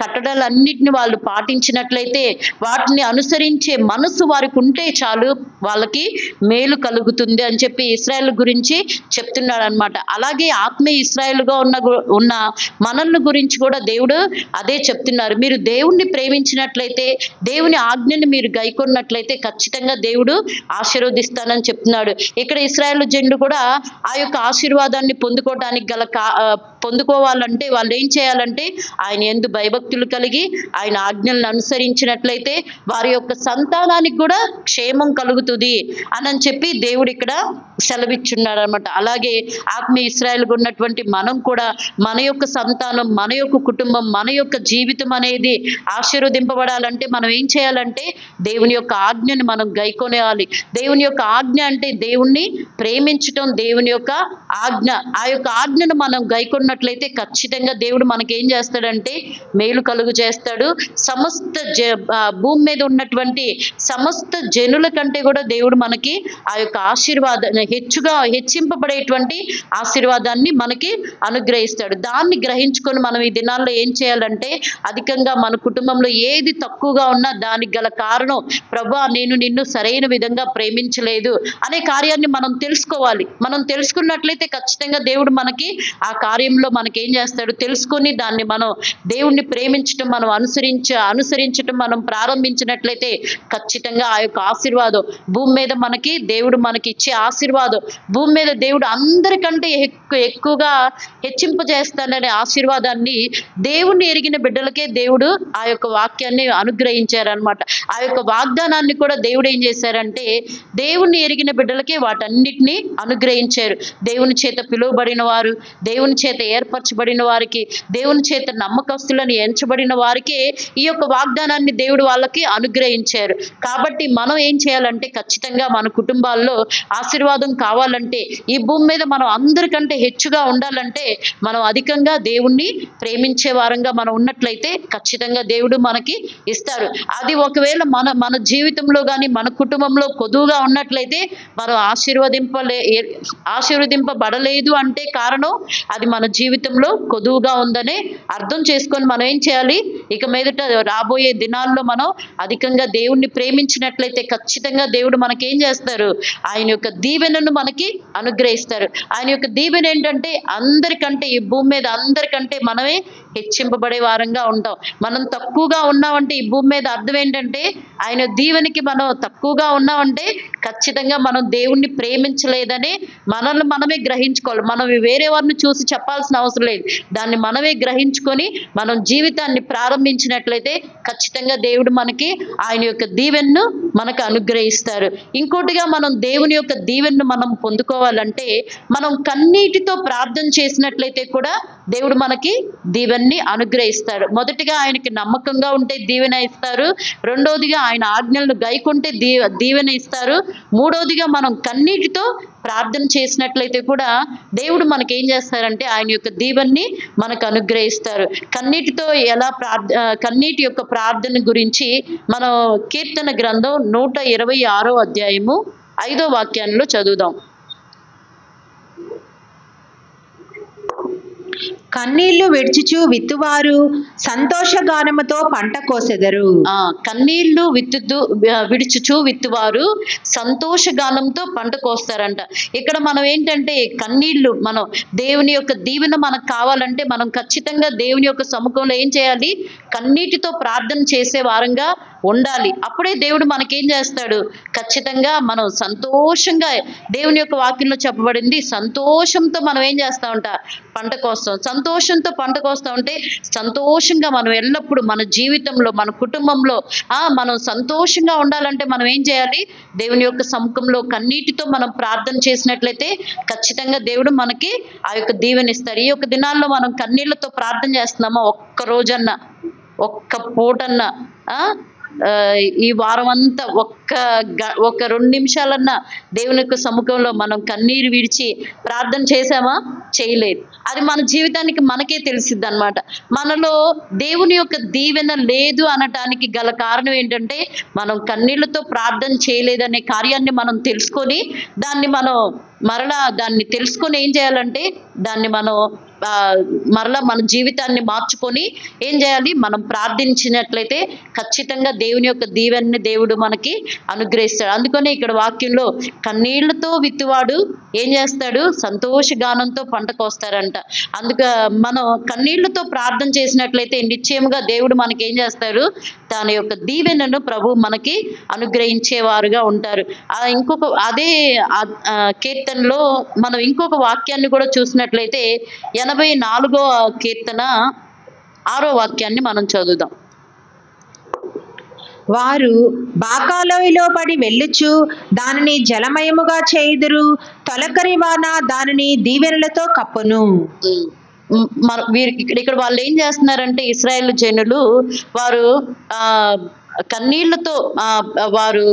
[SPEAKER 1] కట్టడాలన్నిటిని వాళ్ళు పాటించినట్లయితే వాటిని అనుసరించే మనసు వారికి ఉంటే చాలు, వాళ్ళకి మేలు కలుగుతుంది అని చెప్పి ఇశ్రాయేలు గురించి చెప్తున్నాడు అనమాట. అలాగే ఆత్మీయ ఇశ్రాయేలుగా ఉన్న మనల్ని గురించి కూడా దేవుడు అదే చెప్తున్నారు. మీరు దేవుణ్ణి ప్రేమించినట్లయితే, దేవుని ఆజ్ఞని మీరు గైకొన్నట్లయితే ఖచ్చితంగా దేవుడు ఆశీర్వదిస్తానని చెప్తున్నాడు. ఇక్కడ ఇశ్రాయేలు జనులు కూడా ఆ యొక్క ఆశీర్వాదాన్ని పొందుకోవాలంటే వాళ్ళు ఏం చేయాలంటే ఆయన యందు భయభక్తులు కలిగి ఆయన ఆజ్ఞలను అనుసరించినట్లయితే వారి యొక్క సంతానానికి కూడా క్షేమం కలుగుతుంది అని చెప్పి దేవుడు ఇక్కడ సెలవిచ్చున్నాడు అనమాట. అలాగే ఆత్మీయ ఇశ్రాయేలుగా ఉన్నటువంటి మనం కూడా మన యొక్క సంతానం, మన యొక్క కుటుంబం, మన యొక్క జీవితం అనేది ఆశీర్వదింపబడాలంటే మనం ఏం చేయాలంటే దేవుని యొక్క ఆజ్ఞని మనం గైకొనేయాలి. దేవుని యొక్క ఆజ్ఞ అంటే దేవుణ్ణి ప్రేమించటం, దేవుని యొక్క ఆజ్ఞ. ఆ యొక్క ఆజ్ఞను మనం గైకొన్నట్లయితే ఖచ్చితంగా దేవుడు మనకి ఏం చేస్తాడంటే మేలు కలుగు చేస్తాడు. భూమి మీద ఉన్నటువంటి సమస్త జనుల కంటే కూడా దేవుడు మనకి ఆ యొక్క ఆశీర్వాదాన్ని హెచ్చింపబడేటువంటి ఆశీర్వాదాన్ని మనకి అనుగ్రహిస్తాడు. దాన్ని గ్రహించుకొని మనం ఈ దినాల్లో ఏం చేయాలంటే అధికంగా మన కుటుంబంలో ఏది తక్కువగా ఉన్నా దానికి గల కారణం ప్రభువా నేను నిన్ను సరైన విధంగా ప్రేమించలేదు అనే కార్యాన్ని మనం తెలుసుకోవాలి. మనం తెలుసుకున్నట్లయితే ఖచ్చితంగా దేవుడు మనకి ఆ కార్యంలో మనకి ఏం చేస్తాడు తెలుసుకొని దాన్ని మనం దేవుణ్ణి ప్రేమించటం, మనం అనుసరించటం మనం ప్రారంభించినట్లయితే ఖచ్చితంగా ఆ యొక్క ఆశీర్వాదం భూమి మీద దేవుడు మనకి ఇచ్చే ఆశీర్వాదం భూమి మీద దేవుడు అందరికంటే ఎక్కువగా హెచ్చింపజేస్తాడు చేస్తాననే ఆశీర్వాదాన్ని దేవుణ్ణి ఎరిగిన బిడ్డలకే దేవుడు ఆ యొక్క వాక్యాన్ని అనుగ్రహించారనమాట. ఆ యొక్క వాగ్దానాన్ని కూడా దేవుడు ఏం చేశారంటే దేవుణ్ణి ఎరిగిన బిడ్డలకే వాటన్నిటిని అనుగ్రహించారు. దేవుని చేత పిలువబడిన వారు, దేవుని చేత ఏర్పరచబడిన వారికి, దేవుని చేత నమ్మకస్తులను ఎంచబడిన వారికే ఈ యొక్క వాగ్దానాన్ని దేవుడు వాళ్ళకి అనుగ్రహించారు. కాబట్టి మనం ఏం చేయాలంటే ఖచ్చితంగా మన కుటుంబాల్లో ఆశీర్వాదం కావాలంటే, ఈ భూమి మీద మనం అందరికంటే హెచ్చుగా ఉండాలంటే, మనం అధికంగా దేవుణ్ణి ప్రేమించే వారంగా మనం ఉన్నట్లయితే ఖచ్చితంగా దేవుడు మనకి ఇస్తారు. అది ఒకవేళ మన జీవితంలో కానీ మన కుటుంబంలో కొదువుగా ఉన్నట్లయితే మనం ఆశీర్వదింపబడలేదు అంటే కారణం అది మన జీవితంలో కొదువుగా ఉందనే అర్థం చేసుకొని మనం ఏం చేయాలి, ఇక మీదట రాబోయే దినాల్లో మనం అధికంగా దేవుణ్ణి ప్రేమించినట్లయితే ఖచ్చితంగా దేవుడు మనకేం చేస్తారు, ఆయన యొక్క దీవెనను మనకి అనుగ్రహిస్తారు. ఆయన యొక్క దీవెన ఏంటంటే అందరికంటే, ఈ భూమి మీద అందరికంటే మనమే హెచ్చింపబడే వారంగా ఉంటాం. మనం తక్కువగా ఉన్నామంటే ఈ భూమి మీద అర్థం ఏంటంటే ఆయన దీవెనకి మనం తక్కువగా ఉన్నామంటే ఖచ్చితంగా మనం దేవుణ్ణి ప్రేమించలేదని మనల్ని మనమే గ్రహించుకోవాలి. మనం వేరే వారిని చూసి చెప్పాల్సిన అవసరం లేదు. దాన్ని మనమే గ్రహించుకొని మనం జీవితాన్ని ప్రారంభించినట్లయితే ఖచ్చితంగా దేవుడు మనకి ఆయన యొక్క దీవెనను మనకు అనుగ్రహిస్తారు. ఇంకోటిగా మనం దేవుని యొక్క దీవెనను మనం పొందుకోవాలంటే మనం కన్నీటితో ప్రార్థన చేసినట్లయితే కూడా దేవుడు మనకి దీవెన్ని అనుగ్రహిస్తారు. మొదటిగా ఆయనకి నమ్మకంగా ఉంటే దీవెన ఇస్తారు. రెండోదిగా ఆయన ఆజ్ఞలను గైకుంటే దీవెన ఇస్తారు. మూడోదిగా మనం కన్నీటితో ప్రార్థన చేసినట్లయితే కూడా దేవుడు మనకి ఏం చేస్తారంటే ఆయన యొక్క దీవెన్ని మనకు అనుగ్రహిస్తారు. కన్నీటితో కన్నీటి యొక్క ప్రార్థన గురించి మనం కీర్తన గ్రంథం 126వ అధ్యాయము 5వ వాక్యంలో చదువుదాం.
[SPEAKER 2] కన్నీళ్లు విడుచుచు విత్తువారు సంతోషగానముతో పంట కోసెదరు.
[SPEAKER 1] కన్నీళ్లు విడుచుచు విత్తువారు సంతోషగానంతో పంట కోస్తారంట. ఇక్కడ మనం ఏంటంటే కన్నీళ్లు, మనం దేవుని యొక్క దీవెన మనకు కావాలంటే మనం ఖచ్చితంగా దేవుని యొక్క సముఖంలో ఏం చేయాలి, కన్నీటితో ప్రార్థన చేసే వారంగా ఉండాలి. అప్పుడే దేవుడు మనకేం చేస్తాడు, ఖచ్చితంగా మనం సంతోషంగా, దేవుని యొక్క వాక్యంలో చెప్పబడింది సంతోషంతో మనం ఏం చేస్తా ఉంటా, పంట కోస్తాం. సంతోషంతో పంట కోస్తా ఉంటే సంతోషంగా మనం ఎల్లప్పుడూ మన జీవితంలో మన కుటుంబంలో మనం సంతోషంగా ఉండాలంటే మనం ఏం చేయాలి, దేవుని యొక్క సముఖంలో కన్నీటితో మనం ప్రార్థన చేసినట్లయితే ఖచ్చితంగా దేవుడు మనకి ఆ యొక్క దీవెన ఇస్తారు. ఈ యొక్క దినాల్లో మనం కన్నీళ్లతో ప్రార్థన చేస్తున్నామా, ఒక్క రోజన్నా ఒక్క పూటన్నా ఈ వారం అంతా ఒక్క 2 నిమిషాలన్నా దేవుని యొక్క సముఖంలో మనం కన్నీరు విడిచి ప్రార్థన చేసామా, చేయలేదు. అది మన జీవితానికి మనకే తెలిసిద్ది అనమాట. మనలో దేవుని యొక్క దీవెన లేదు అనటానికి గల కారణం ఏంటంటే మనం కన్నీళ్లతో ప్రార్థన చేయలేదనే కార్యాన్ని మనం తెలుసుకొని దాన్ని తెలుసుకొని ఏం చేయాలంటే దాన్ని మనం మరలా మన జీవితాన్ని మార్చుకొని ఏం చేయాలి, మనం ప్రార్థించినట్లయితే ఖచ్చితంగా దేవుని యొక్క దీవెనని దేవుడు మనకి అనుగ్రహిస్తాడు. అందుకనే ఇక్కడ వాక్యంలో కన్నీళ్లతో విత్తువాడు ఏం చేస్తాడు, సంతోషగానంతో పంట కోస్తారంట. మనం కన్నీళ్లతో ప్రార్థన చేసినట్లయితే నిశ్చయముగా దేవుడు మనకి ఏం చేస్తాడు, తన యొక్క దీవెనను ప్రభు మనకి అనుగ్రహించేవారుగా ఉంటారు. అదే కీర్తనలో మనం ఇంకొక వాక్యాన్ని కూడా చూసినట్లయితే 84వ కీర్తన 6వ వాక్యాన్ని మనం చదువుదాం.
[SPEAKER 2] వారు బాకాలోయలో పడి వెళ్ళుచు దానిని జలమయముగా చేయుదురు, తొలకరి వాన దానిని దీవెనలతో కప్పును.
[SPEAKER 1] ఇక్కడ వాళ్ళు ఏం చేస్తున్నారంటే ఇశ్రాయేలు జనులు వారు కన్నీళ్లతో వారు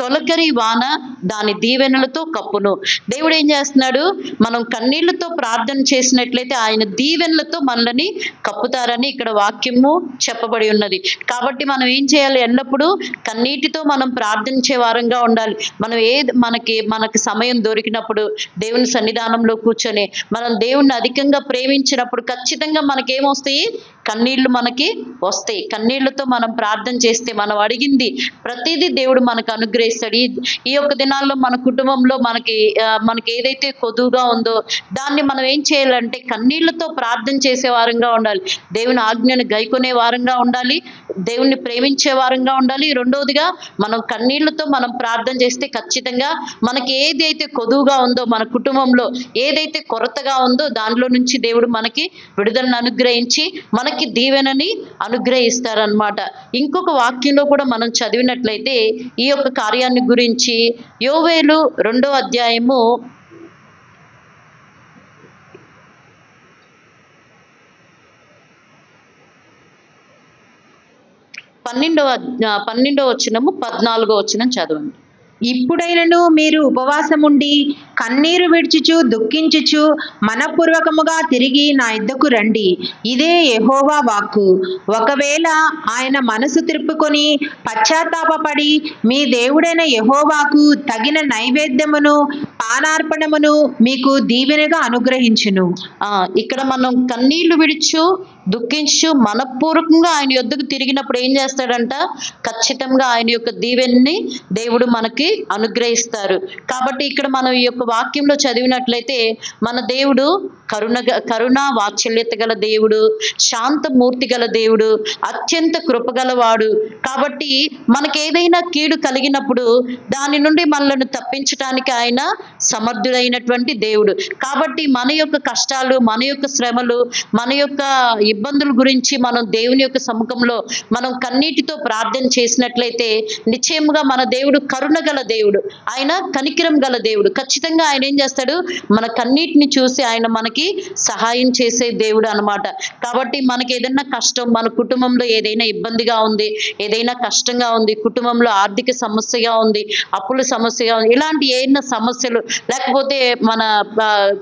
[SPEAKER 1] తొలకరి వాన దాని దీవెనలతో కప్పును. దేవుడు ఏం చేస్తున్నాడు, మనం కన్నీళ్లతో ప్రార్థన చేసినట్లయితే ఆయన దీవెనలతో మనల్ని కప్పుతారని ఇక్కడ వాక్యము చెప్పబడి ఉన్నది. కాబట్టి మనం ఏం చేయాలి, ఎల్లప్పుడూ కన్నీటితో మనం ప్రార్థించే వారంగా ఉండాలి. మనం మనకి సమయం దొరికినప్పుడు దేవుని సన్నిధానంలో కూర్చొని మనం దేవుణ్ణి అధికంగా ప్రేమించినప్పుడు ఖచ్చితంగా మనకేమొస్తాయి, కన్నీళ్లు మనకి వస్తాయి. కన్నీళ్లతో మనం ప్రార్థన చేస్తే మనం అడిగింది ప్రతిదీ దేవుడు మనకు అనుగ్రహిస్తాడు. ఈ యొక్క దినాల్లో మన కుటుంబంలో మనకి ఏదైతే కొదువుగా ఉందో దాన్ని మనం ఏం చేయాలంటే కన్నీళ్లతో ప్రార్థన చేసే వారంగా ఉండాలి. దేవుని ఆజ్ఞను గైకొనే వారంగా ఉండాలి. దేవుణ్ణి ప్రేమించే వారంగా ఉండాలి. రెండోదిగా మనం కన్నీళ్లతో మనం ప్రార్థన చేస్తే ఖచ్చితంగా మనకి ఏదైతే కొదువుగా ఉందో, మన కుటుంబంలో ఏదైతే కొరతగా ఉందో దానిలో నుంచి దేవుడు మనకి విడుదలను అనుగ్రహించి మనకి దీవెనని అనుగ్రహిస్తారనమాట. ఇంకొక వాక్యంలో కూడా మనం చదివినట్లయితే ఈ యొక్క కార్యాన్ని గురించి యోవేలు 2వ అధ్యాయము 12వ వచనము 14వ వచనం చదవండి.
[SPEAKER 2] ఇప్పుడైనను మీరు ఉపవాసముండి కన్నీరు విడుచుచు దుఃఖించుచు మనపూర్వకముగా తిరిగి నా యొద్దకు రండి. ఇదే యెహోవా వాక్కు. ఒకవేళ ఆయన మనసు తిప్పుకొని పశ్చాత్తాపపడి మీ దేవుడైన యెహోవాకు తగిన నైవేద్యమును పానార్పణమును మీకు దీవెనగా అనుగ్రహించును.
[SPEAKER 1] ఇక్కడ మనం కన్నీళ్లు విడుచు దుఃఖించు మనపూర్వకంగా ఆయన యొద్దకు తిరిగినప్పుడు ఏం చేస్తాడంట? ఖచ్చితంగా ఆయన యొక్క దీవెనని దేవుడు మనకి అనుగ్రహిస్తారు. కాబట్టి ఇక్కడ మనం ఈ యొక్క వాక్యంలో చదివినట్లయితే మన దేవుడు కరుణ వాత్సల్యత గల దేవుడు, శాంతమూర్తి గల దేవుడు, అత్యంత కృపగలవాడు. కాబట్టి మనకేదైనా కీడు కలిగినప్పుడు దాని నుండి మనలను తప్పించడానికి ఆయన సమర్థుడైనటువంటి దేవుడు. కాబట్టి మన యొక్క కష్టాలు, మన యొక్క శ్రమలు, మన యొక్క ఇబ్బందుల గురించి మనం దేవుని యొక్క సముఖంలో మనం కన్నీటితో ప్రార్థన చేసినట్లయితే నిశ్చయముగా మన దేవుడు కరుణ గల దేవుడు, ఆయన కనికరం గల దేవుడు. ఖచ్చితంగా ఆయన ఏం చేస్తాడు? మన కన్నీటిని చూసి ఆయన మనకి సహాయం చేసే దేవుడు అన్నమాట. కాబట్టి మనకి ఏదైనా కష్టం, మన కుటుంబంలో ఏదైనా ఇబ్బందిగా ఉంది, ఏదైనా కష్టంగా ఉంది, కుటుంబంలో ఆర్థిక సమస్యగా ఉంది, అప్పుల సమస్యగా ఉంది, ఇలాంటి ఏదైనా సమస్యలు, లేకపోతే మన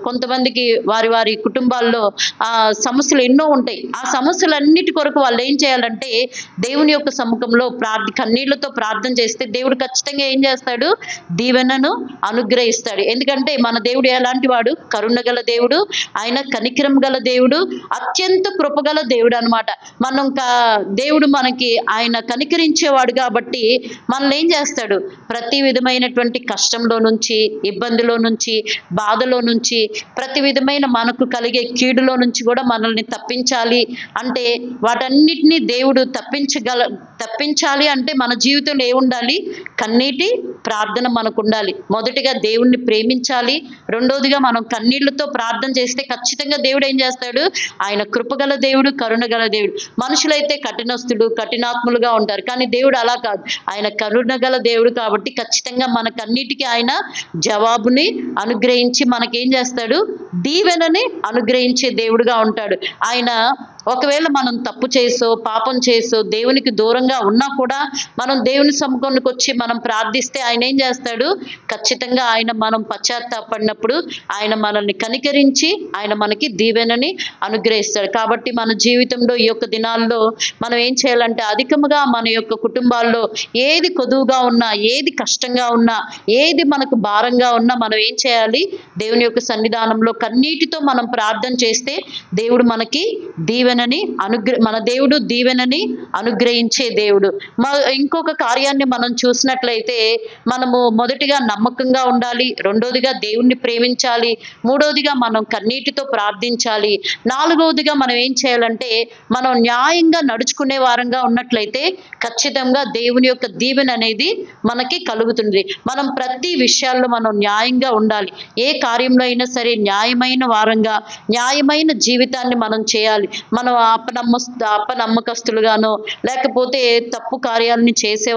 [SPEAKER 1] కొంతమందికి వారి కుటుంబాల్లో సమస్యలు ఎన్నో ఉంటాయి. ఆ సమస్యలన్నిటి కొరకు వాళ్ళు ఏం చేయాలంటే దేవుని యొక్క సముఖంలో కన్నీళ్లతో ప్రార్థన చేస్తే దేవుడు ఖచ్చితంగా ఏం చేస్తాడు? దీవెనను అనుగ్రహిస్తాడు. ఎందుకంటే మన దేవుడు ఎలాంటి వాడు? కరుణ గల దేవుడు, ఆయన కనికరం గల దేవుడు, అత్యంత కృపగల దేవుడు అన్నమాట. దేవుడు మనకి ఆయన కనికరించేవాడు కాబట్టి మనల్ని ఏం చేస్తాడు? ప్రతి విధమైనటువంటి కష్టంలో నుంచి, ఇబ్బందిలో నుంచి, బాధలో నుంచి, ప్రతి విధమైన మనకు కలిగే కీడులో నుంచి కూడా మనల్ని తప్పించాలి అంటే వాటన్నిటినీ దేవుడు తప్పించాలి అంటే మన జీవితంలో ఏముండాలి? కన్నీటి ప్రార్థన మనకు ఉండాలి. మొదటిగా దేవుణ్ణి ప్రేమించాలి. రెండోదిగా మనం కన్నీళ్లతో ప్రార్థన చేస్తే ఖచ్చితంగా దేవుడు ఏం చేస్తాడు? ఆయన కృపగల దేవుడు, కరుణ గల దేవుడు. మనుషులైతే కఠినాత్ములుగా ఉంటారు, కానీ దేవుడు అలా కాదు. ఆయన కరుణ గల దేవుడు కాబట్టి ఖచ్చితంగా మన కన్నీటికి ఆయన జవాబుని అనుగ్రహించి మనకేం చేస్తాడు? దీవెనని అనుగ్రహించే దేవుడుగా ఉంటాడు. ఆయన ఒకవేళ మనం తప్పు చేసో పాపం చేసో దేవునికి దూరంగా ఉన్నా కూడా మనం దేవుని సముఖానికి వచ్చి మనం ప్రార్థిస్తే ఆయన ఏం చేస్తాడు? ఖచ్చితంగా ఆయన మనం పశ్చాత్తాపడినప్పుడు ఆయన మనల్ని కనికరించి ఆయన మనకి దీవెనని అనుగ్రహిస్తాడు. కాబట్టి మన జీవితంలో ఈ యొక్క దినాల్లో మనం ఏం చేయాలంటే అధికముగా మన యొక్క కుటుంబాల్లో ఏది కొదువుగా ఉన్నా, ఏది కష్టంగా ఉన్నా, ఏది మనకు భారంగా ఉన్నా మనం ఏం చేయాలి? దేవుని యొక్క సన్నిధానంలో కన్నీటితో మనం ప్రార్థన చేస్తే దేవుడు మనకి మన దేవుడు దీవెనని అనుగ్రహించే దేవుడు. ఇంకొక కార్యాన్ని మనం చూసినట్లయితే మనము మొదటిగా నమ్మకంగా ఉండాలి, రెండోదిగా దేవుణ్ణి ప్రేమించాలి, మూడోదిగా మనం కన్నీటితో ప్రార్థించాలి, నాలుగవదిగా మనం ఏం చేయాలంటే మనం న్యాయంగా నడుచుకునే వారంగా ఉన్నట్లయితే ఖచ్చితంగా దేవుని యొక్క దీవెన అనేది మనకి కలుగుతుంది. మనం ప్రతి విషయాల్లో మనం న్యాయంగా ఉండాలి. ఏ కార్యంలో అయినా సరే న్యాయమైన వారంగా, న్యాయమైన జీవితాన్ని మనం చేయాలి. మనం అపనమ్మకస్తులుగానో లేకపోతే తప్పు కార్యాలని చేసే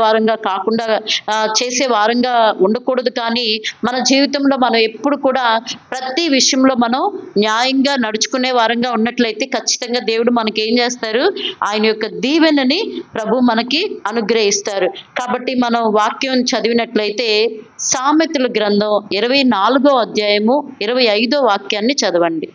[SPEAKER 1] వారంగా ఉండకూడదు. కానీ మన జీవితంలో మనం ఎప్పుడు కూడా ప్రతి విషయంలో మనం న్యాయంగా నడుచుకునే వారంగా ఉన్నట్లయితే ఖచ్చితంగా దేవుడు మనకి ఏం చేస్తారు? ఆయన యొక్క దీవెనని ప్రభు మనకి అనుగ్రహిస్తారు. కాబట్టి మనం వాక్యం చదివినట్లయితే సామెతల గ్రంథం 24వ అధ్యాయము 25వ వాక్యాన్ని చదవండి.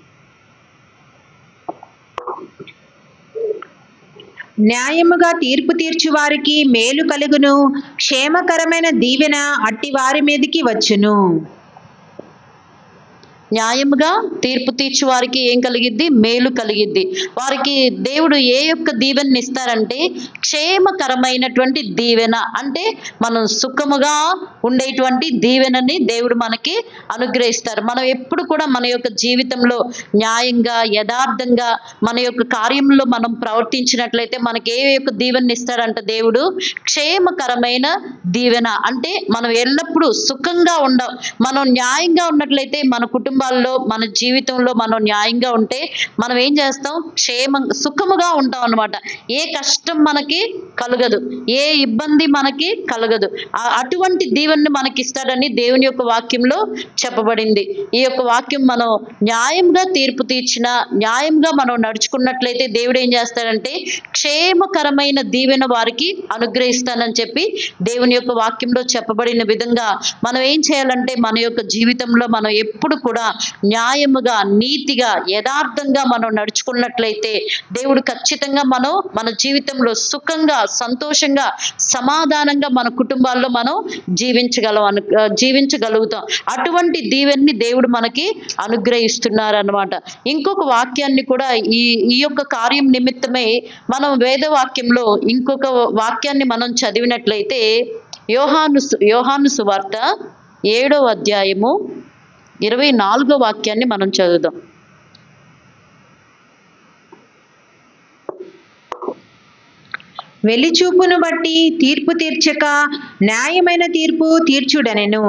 [SPEAKER 2] న్యాయముగా తీర్పు తీర్చు వారికి మేలు కలుగును, క్షేమకరమైన దీవెన అట్టి వారి మీదకి వచ్చును.
[SPEAKER 1] న్యాయముగా తీర్పు తీర్చు వారికి ఏం కలిగిద్ది? మేలు కలిగిద్ది. వారికి దేవుడు ఏ యొక్క దీవెనని ఇస్తారంటే క్షేమకరమైనటువంటి దీవెన, అంటే మనం సుఖముగా ఉండేటువంటి దీవెనని దేవుడు మనకి అనుగ్రహిస్తారు. మనం ఎప్పుడు కూడా మన యొక్క జీవితంలో న్యాయంగా యథార్థంగా మన యొక్క కార్యంలో మనం ప్రవర్తించినట్లయితే మనకి ఏ యొక్క దీవెనని ఇస్తాడంట దేవుడు? క్షేమకరమైన దీవెన. అంటే మనం ఎల్లప్పుడూ సుఖంగా మనం న్యాయంగా ఉన్నట్లయితే మన కుటుంబాల్లో మన జీవితంలో మనం న్యాయంగా ఉంటే మనం ఏం చేస్తాం? సుఖముగా ఉంటాం అన్నమాట. ఏ కష్టం మనకి కలగదు, ఏ ఇబ్బంది మనకి కలగదు. అటువంటి దీవెనని మనకి ఇస్తాడని దేవుని యొక్క వాక్యంలో చెప్పబడింది. ఈ యొక్క వాక్యం మనం న్యాయంగా తీర్పు తీర్చిన, న్యాయంగా మనం నడుచుకున్నట్లయితే దేవుడు ఏం చేస్తాడంటే క్షేమకరమైన దీవెన వారికి అనుగ్రహిస్తానని చెప్పి దేవుని యొక్క వాక్యంలో చెప్పబడిన విధంగా మనం ఏం చేయాలంటే మన యొక్క జీవితంలో మనం ఎప్పుడు కూడా న్యాయముగా నీతిగా యథార్థంగా మనం నడుచుకున్నట్లయితే దేవుడు ఖచ్చితంగా మన జీవితంలో సంతోషంగా సమాధానంగా మన కుటుంబాల్లో మనం జీవించగలుగుతాం. అటువంటి దీవెన్ని దేవుడు మనకి అనుగ్రహిస్తున్నారు అన్నమాట. ఇంకొక వాక్యాన్ని కూడా ఈ యొక్క కార్యం నిమిత్తమే మనం వేద వాక్యంలో ఇంకొక వాక్యాన్ని మనం చదివినట్లయితే యోహాను సువార్త 7వ అధ్యాయము 24వ వాక్యాన్ని మనం చదువుదాం.
[SPEAKER 2] వెలిచూపును బట్టి తీర్పు తీర్చక న్యాయమైన తీర్పు తీర్చుడనెను.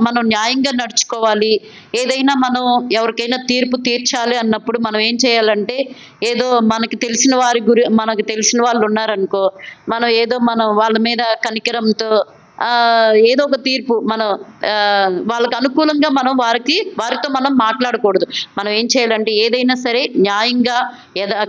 [SPEAKER 1] మనం న్యాయంగా నడుచుకోవాలి. ఏదైనా మనం ఎవరికైనా తీర్పు తీర్చాలి అన్నప్పుడు మనం ఏం చేయాలంటే ఏదో మనకు తెలిసిన వాళ్ళు ఉన్నారనుకో, మనం వాళ్ళ మీద కనికరంతో ఏదో ఒక తీర్పు వాళ్ళకి అనుకూలంగా మనం వారితో మనం మాట్లాడకూడదు. మనం ఏం చేయాలంటే ఏదైనా సరే న్యాయంగా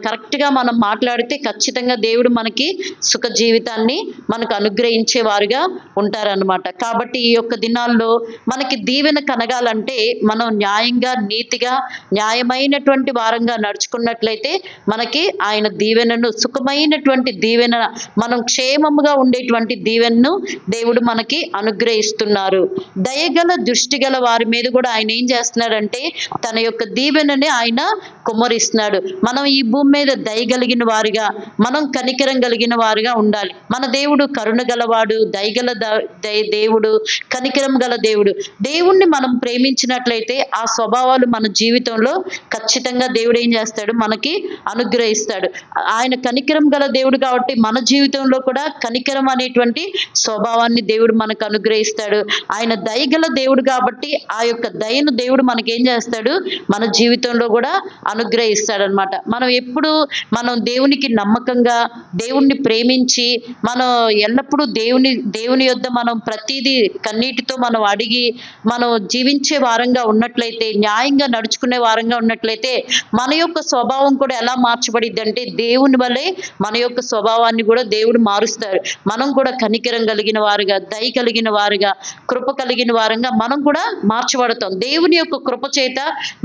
[SPEAKER 1] కరెక్ట్గా మనం మాట్లాడితే ఖచ్చితంగా దేవుడు మనకి సుఖ జీవితాన్ని మనకు అనుగ్రహించే వారుగా ఉంటారన్నమాట. కాబట్టి ఈ యొక్క దినాల్లో మనకి దీవెన కనగాలంటే మనం న్యాయంగా నీతిగా న్యాయమైనటువంటి వారంగా నడుచుకున్నట్లయితే మనకి ఆయన దీవెనను, సుఖమైనటువంటి దీవెన, మనం క్షేమముగా ఉండేటువంటి దీవెనను దేవుడు మనకి అనుగ్రహిస్తున్నారు. దయగల దృష్టి గల వారి మీద కూడా ఆయన ఏం చేస్తున్నాడంటే తన యొక్క దీవెనని ఆయన కుమ్మరిస్తున్నాడు. మనం ఈ భూమి మీద దయగలిగిన వారిగా, మనం కనికరం కలిగిన వారిగా ఉండాలి. మన దేవుడు కరుణ గలవాడు, దయగల దేవుడు, కనికరం గల దేవుడు. దేవుణ్ణి మనం ప్రేమించినట్లయితే ఆ స్వభావాలు మన జీవితంలో ఖచ్చితంగా దేవుడు ఏం చేస్తాడు? మనకి అనుగ్రహిస్తాడు. ఆయన కనికరం గల దేవుడు కాబట్టి మన జీవితంలో కూడా కనికరం అనేటువంటి స్వభావాన్ని దేవుడు మనకు అనుగ్రహిస్తాడు. ఆయన దయగల దేవుడు కాబట్టి ఆ యొక్క దయను దేవుడు మనకేం చేస్తాడు? మన జీవితంలో కూడా అనుగ్రహిస్తాడు అన్నమాట. మనం ఎప్పుడు దేవునికి నమ్మకంగా, దేవుణ్ణి ప్రేమించి, మనం ఎల్లప్పుడూ దేవుని యొద్ద మనం ప్రతిదీ కన్నీటితో మనం అడిగి మనం జీవించే వారంగా ఉన్నట్లయితే, న్యాయంగా నడుచుకునే వారంగా ఉన్నట్లయితే మన యొక్క స్వభావం కూడా ఎలా మార్చబడిద్ది అంటే దేవుని వల్లే మన యొక్క స్వభావాన్ని కూడా దేవుడు మారుస్తారు. మనం కూడా కనికరం కలిగిన వారుగా, దయ కలిగిన వారుగా, కృప కలిగిన వారంగా మనం కూడా మార్చబడతాం. దేవుని యొక్క కృప చేత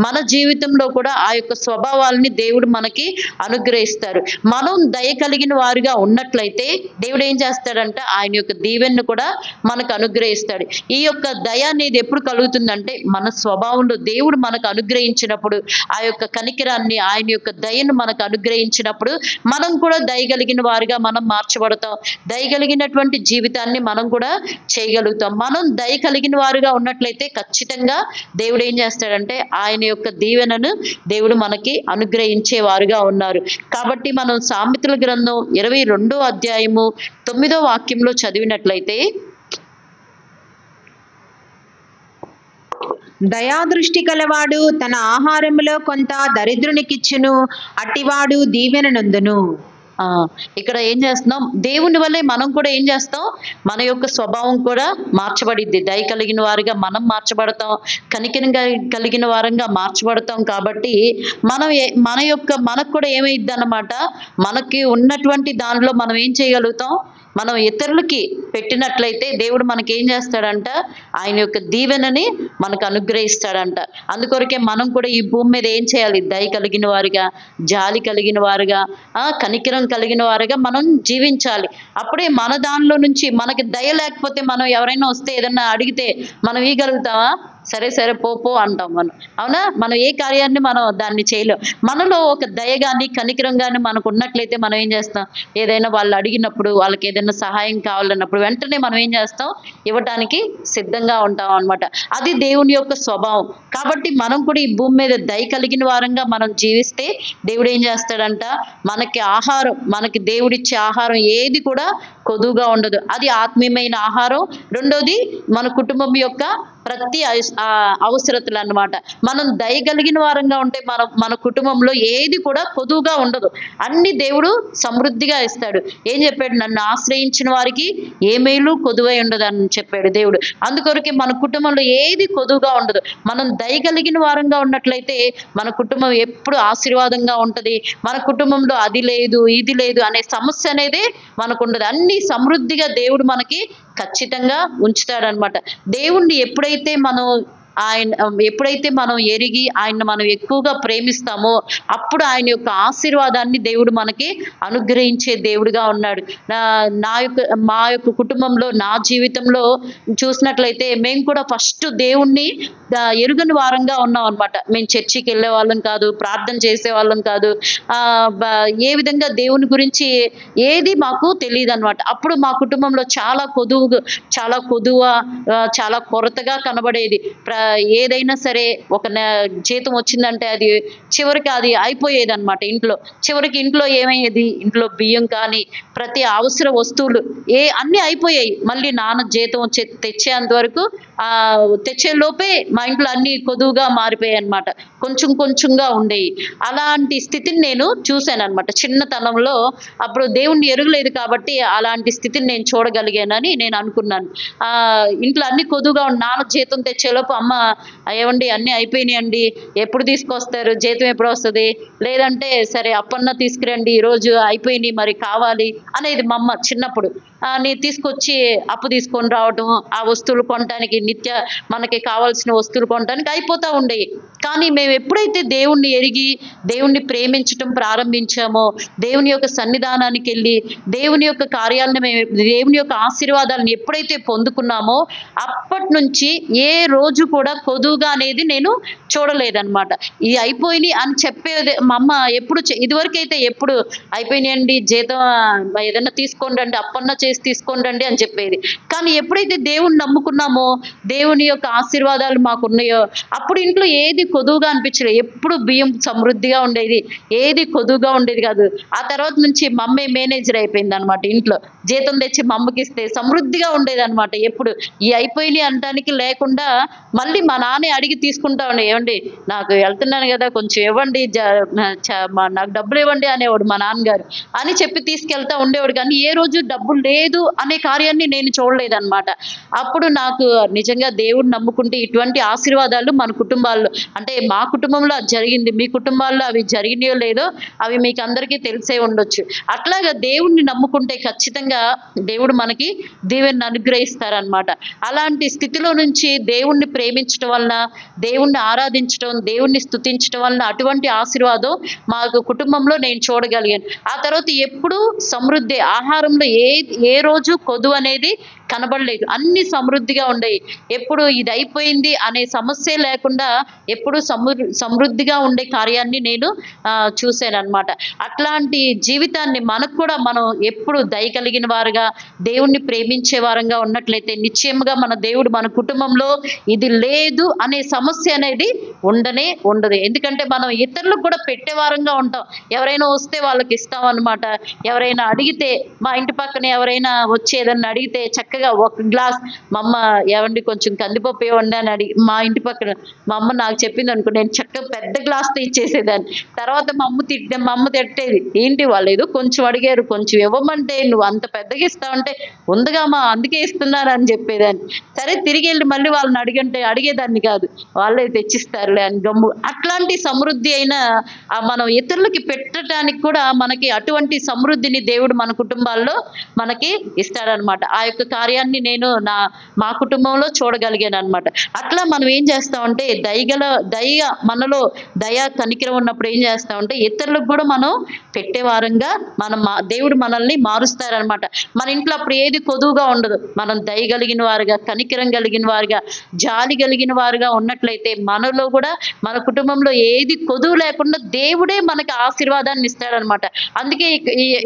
[SPEAKER 1] మన జీవితంలో కూడా ఆ యొక్క స్వభావాలని దేవుడు మనకి అనుగ్రహిస్తారు. మనం దయ కలిగిన వారుగా ఉన్నట్లయితే దేవుడు ఏం చేస్తాడంటే ఆయన యొక్క దీవెనను కూడా మనకు అనుగ్రహిస్తాడు. ఈ యొక్క దయ అనేది ఎప్పుడు కలుగుతుందంటే మన స్వభావంలో దేవుడు మనకు అనుగ్రహించినప్పుడు, ఆ యొక్క కనికరాన్ని, ఆయన యొక్క దయను మనకు అనుగ్రహించినప్పుడు మనం కూడా దయగలిగిన వారుగా మనం మార్చబడతాం. దయగలిగినటువంటి జీవితాన్ని మనం కూడా చేయగలుగుతాం. మనం దయ కలిగిన వారుగా ఉన్నట్లయితే ఖచ్చితంగా దేవుడు ఏం చేస్తాడంటే ఆయన యొక్క దీవెనను దేవుడు మనకి అనుగ్రహించే వారుగా ఉన్నారు. కాబట్టి మనం సామెతల గ్రంథం 22వ అధ్యాయము 9వ వాక్యంలో చదివినట్లయితే,
[SPEAKER 2] దయాదృష్టి కలవాడు తన ఆహారములో కొంత దరిద్రునికిచ్చును, అట్టివాడు దీవెన నందును.
[SPEAKER 1] ఇక్కడ ఏం చేస్తున్నాం? దేవుని వల్లే మనం కూడా ఏం చేస్తాం? మన యొక్క స్వభావం కూడా మార్చబడిద్ది. దయ కలిగిన వారుగా మనం మార్చబడతాం, కనికరం కలిగిన వారంగా మార్చబడతాం. కాబట్టి మనకు కూడా ఏమైద్ది అన్నమాట, మనకి ఉన్నటువంటి దానిలో మనం ఏం చేయగలుగుతాం? మనం ఇతరులకి పెట్టినట్లయితే దేవుడు మనకి ఏం చేస్తాడంట? ఆయన యొక్క దీవెనని మనకు అనుగ్రహిస్తాడంట. అందుకొరకే మనం కూడా ఈ భూమి మీద ఏం చేయాలి? దయ కలిగిన వారుగా, జాలి కలిగిన వారుగా, కనికరం కలిగిన వారుగా మనం జీవించాలి. అప్పుడే మన దానిలో నుంచి మనకి దయ లేకపోతే, మనం ఎవరైనా వస్తే ఏదన్నా అడిగితే మనం ఇవ్వగలుగుతామా? సరే సరే పో అంటాం మనం. అవునా? మనం ఏ కార్యాన్ని మనం దాన్ని చేయలేం. మనలో ఒక దయ గాని, కనికరం గాని మనకు ఉన్నట్లయితే మనం ఏం చేస్తాం? ఏదైనా వాళ్ళు అడిగినప్పుడు, వాళ్ళకి ఏదైనా సహాయం కావాలన్నప్పుడు వెంటనే మనం ఏం చేస్తాం? ఇవ్వటానికి సిద్ధంగా ఉంటాం అన్నమాట. అది దేవుని యొక్క స్వభావం. కాబట్టి మనం కూడా ఈ భూమి మీద దయ కలిగిన వారంగా మనం జీవిస్తే దేవుడు ఏం చేస్తాడంట? మనకి ఆహారం, మనకి దేవుడిచ్చే ఆహారం ఏది కూడా కొదువుగా ఉండదు. అది ఆత్మీయమైన ఆహారం. రెండోది మన కుటుంబం యొక్క ప్రతి అవసరతలు అన్నమాట. మనం దయగలిగిన వారంగా ఉంటే మన కుటుంబంలో ఏది కూడా కొదువుగా ఉండదు. అన్ని దేవుడు సమృద్ధిగా ఇస్తాడు. ఏం చెప్పాడు? నన్ను ఆశ్రయించిన వారికి ఏ మేలు కొదువై ఉండదు అని చెప్పాడు దేవుడు. అందుకొరకే మన కుటుంబంలో ఏది కొదువుగా ఉండదు. మనం దయగలిగిన వారంగా ఉన్నట్లయితే మన కుటుంబం ఎప్పుడు ఆశీర్వాదంగా ఉంటది. మన కుటుంబంలో అది లేదు, ఇది లేదు అనే సమస్య అనేది మనకు ఉండదు. అన్ని సమృద్ధిగా దేవుడు మనకి ఖచ్చితంగా ఉంచుతాడనమాట. దేవుణ్ణి ఎప్పుడైతే మనం ఎరిగి ఆయన్ని మనం ఎక్కువగా ప్రేమిస్తామో అప్పుడు ఆయన యొక్క ఆశీర్వాదాన్ని దేవుడు మనకి అనుగ్రహించే దేవుడుగా ఉన్నాడు. మా యొక్క కుటుంబంలో, నా జీవితంలో చూసినట్లయితే మేము కూడా ఫస్ట్ దేవుణ్ణి ఎరుగని వారంగా ఉన్నాం అనమాట. మేము చర్చికి వెళ్ళే వాళ్ళం కాదు, ప్రార్థన చేసే వాళ్ళం కాదు, ఏ విధంగా దేవుని గురించి ఏది మాకు తెలియదు అనమాట. అప్పుడు మా కుటుంబంలో చాలా కొదువ, చాలా కొరతగా కనబడేది. ఏదైనా సరే ఒక జీతం వచ్చిందంటే అది చివరికి అది అయిపోయేది అనమాట. చివరికి ఇంట్లో ఏమయ్యేది? ఇంట్లో బియ్యం కానీ ప్రతి అవసర వస్తువులు అన్నీ అయిపోయాయి. మళ్ళీ నాన్న జీతం తెచ్చేంత వరకు తెచ్చే లోపే మా ఇంట్లో అన్ని కొదువుగా మారిపోయాయి అనమాట. కొంచెంగా ఉండేవి. అలాంటి స్థితిని నేను చూశాను అనమాట చిన్నతనంలో. అప్పుడు దేవుణ్ణి ఎరుగలేదు కాబట్టి అలాంటి స్థితిని నేను చూడగలిగానని నేను అనుకున్నాను. ఇంట్లో అన్ని కొదువుగా నాన్న జీతం తెచ్చేలోపు అమ్మ, ఏమండి అన్నీ అయిపోయినాయండి, ఎప్పుడు తీసుకొస్తారు? జీతం ఎప్పుడు వస్తుంది? లేదంటే సరే అప్పన్న తీసుకురండి, ఈరోజు అయిపోయినాయి మరి కావాలి అనేది మా అమ్మ చిన్నప్పుడు. నేను తీసుకొచ్చి అప్పు తీసుకొని రావటం, ఆ వస్తువులు కొనటానికి మనకి కావాల్సిన వస్తువులు కొనటానికి అయిపోతూ ఉండేవి. కానీ మేము ఎప్పుడైతే దేవుణ్ణి ఎరిగి దేవుణ్ణి ప్రేమించటం ప్రారంభించామో, దేవుని యొక్క సన్నిధానానికి వెళ్ళి దేవుని యొక్క కార్యాలను దేవుని యొక్క ఆశీర్వాదాలను ఎప్పుడైతే పొందుకున్నామో అప్పటి నుంచి ఏ రోజు కూడా కొదువుగా అనేది నేను చూడలేదన్నమాట. ఇది అయిపోయినాయి అని చెప్పేది మా అమ్మ ఎప్పుడు. ఇదివరకైతే ఎప్పుడు అయిపోయినాయండి, జీతం ఏదైనా తీసుకోండి అండి, అప్పన్న చేసి తీసుకోండి అని చెప్పేది. కానీ ఎప్పుడైతే దేవుణ్ణి నమ్ముకున్నామో, దేవుని యొక్క ఆశీర్వాదాలు మాకున్నాయో అప్పుడు ఇంట్లో ఏది కొదువుగా అనిపించలేదు. ఎప్పుడు బియ్యం సమృద్ధిగా ఉండేది, ఏది కొదువుగా ఉండేది కాదు. ఆ తర్వాత నుంచి మా అమ్మే మేనేజర్ అయిపోయింది అనమాట. ఇంట్లో జీతం తెచ్చి మా అమ్మకి ఇస్తే సమృద్ధిగా ఉండేది అనమాట. ఎప్పుడు ఈ అయిపోయినాయి అనడానికి లేకుండా మళ్ళీ మా నాన్నే అడిగి తీసుకుంటా ఉండే. ఏమండి నాకు వెళ్తున్నాను కదా కొంచెం ఇవ్వండి, నాకు డబ్బులు ఇవ్వండి అనేవాడు మా నాన్నగారు. అని చెప్పి తీసుకెళ్తా ఉండేవాడు. కానీ ఏ రోజు డబ్బులు లేదు అనే కార్యాన్ని నేను చూడలేదన్నమాట. అప్పుడు నాకు నిజంగా దేవుడిని నమ్ముకుంటే ఇటువంటి ఆశీర్వాదాలు మన కుటుంబాల్లో, అంటే మా కుటుంబంలో అది జరిగింది, మీ కుటుంబాల్లో అవి జరిగినాయో లేదో అవి మీకు అందరికీ తెలిసే ఉండొచ్చు. అట్లాగా దేవుణ్ణి నమ్ముకుంటే ఖచ్చితంగా దేవుడు మనకి దీవెనను అనుగ్రహిస్తారనమాట. అలాంటి స్థితిలో నుంచి దేవుణ్ణి ప్రేమించడం వలన, దేవుణ్ణి ఆరాధించడం, దేవుణ్ణి స్తుతించడం వలన అటువంటి ఆశీర్వాదం మాకు కుటుంబంలో నేను చూడగలిగాను. ఆ తర్వాత ఎప్పుడు సమృద్ధి, ఆహారంలో ఏ రోజు కొదువు అనేది కనబడలేదు. అన్ని సమృద్ధిగా ఉండేవి. ఎప్పుడు ఇది అయిపోయింది అనే సమస్య లేకుండా ఎప్పుడు సమృద్ధిగా ఉండే కార్యాన్ని నేను చూశానన్నమాట. అట్లాంటి జీవితాన్ని మనకు కూడా మనం ఎప్పుడు దయ కలిగిన వారుగా, దేవుణ్ణి ప్రేమించే వారంగా ఉన్నట్లయితే నిశ్చయముగా మన దేవుడు మన కుటుంబంలో ఇది లేదు అనే సమస్య అనేది ఉండదు. ఎందుకంటే మనం ఇతరులకు కూడా పెట్టే వారంగా ఉంటాం. ఎవరైనా వస్తే వాళ్ళకి ఇస్తాం అనమాట. ఎవరైనా అడిగితే, మా ఇంటి పక్కన ఎవరైనా వచ్చి ఏదన్నా అడిగితే చక్కగా ఒక గ్లాస్, మా అమ్మ ఏమండి కొంచెం కందిపప్పు ఇవ్వండి అని అడిగి, మా ఇంటి పక్కన మా అమ్మ నాకు చెప్పింది అనుకో, నేను చక్కగా పెద్ద గ్లాస్తో ఇచ్చేసేదాన్ని. తర్వాత మా అమ్మ తిట్టేది, ఏంటి వాళ్ళు ఏదో కొంచెం అడిగారు, కొంచెం ఇవ్వమంటే నువ్వు అంత పెద్దగా ఇస్తావంటే ఉందిగా మా అందుకే ఇస్తున్నాను అని చెప్పేదాన్ని. సరే తిరిగి వెళ్ళి మళ్ళీ వాళ్ళని అడిగేదాన్ని కాదు, వాళ్ళే తెచ్చిస్తారులే అని గమ్ము. అట్లాంటి సమృద్ధి అయినా మనం ఇతరులకి పెట్టడానికి కూడా మనకి అటువంటి సమృద్ధిని దేవుడు మన కుటుంబాల్లో మనకి ఇస్తాడనమాట. ఆ యొక్క కార్యాన్ని నేను మా కుటుంబంలో చూడగలిగాను అనమాట. అట్లా మనం ఏం చేస్తామంటే దయ మనలో దయ కనికరం ఉన్నప్పుడు ఏం చేస్తామంటే ఇతరులకు కూడా మనం పెట్టేవారంగా దేవుడు మనల్ని మారుస్తారనమాట. మన ఇంట్లో అప్పుడు ఏది కొదువుగా ఉండదు. మనం దయ కలిగిన వారుగా, కనికరం కలిగిన వారుగా, జాలి కలిగిన వారుగా ఉన్నట్లయితే మనలో కూడా, మన కుటుంబంలో ఏది కొదువు లేకుండా దేవుడే మనకి ఆశీర్వాదాన్ని ఇస్తాడనమాట. అందుకే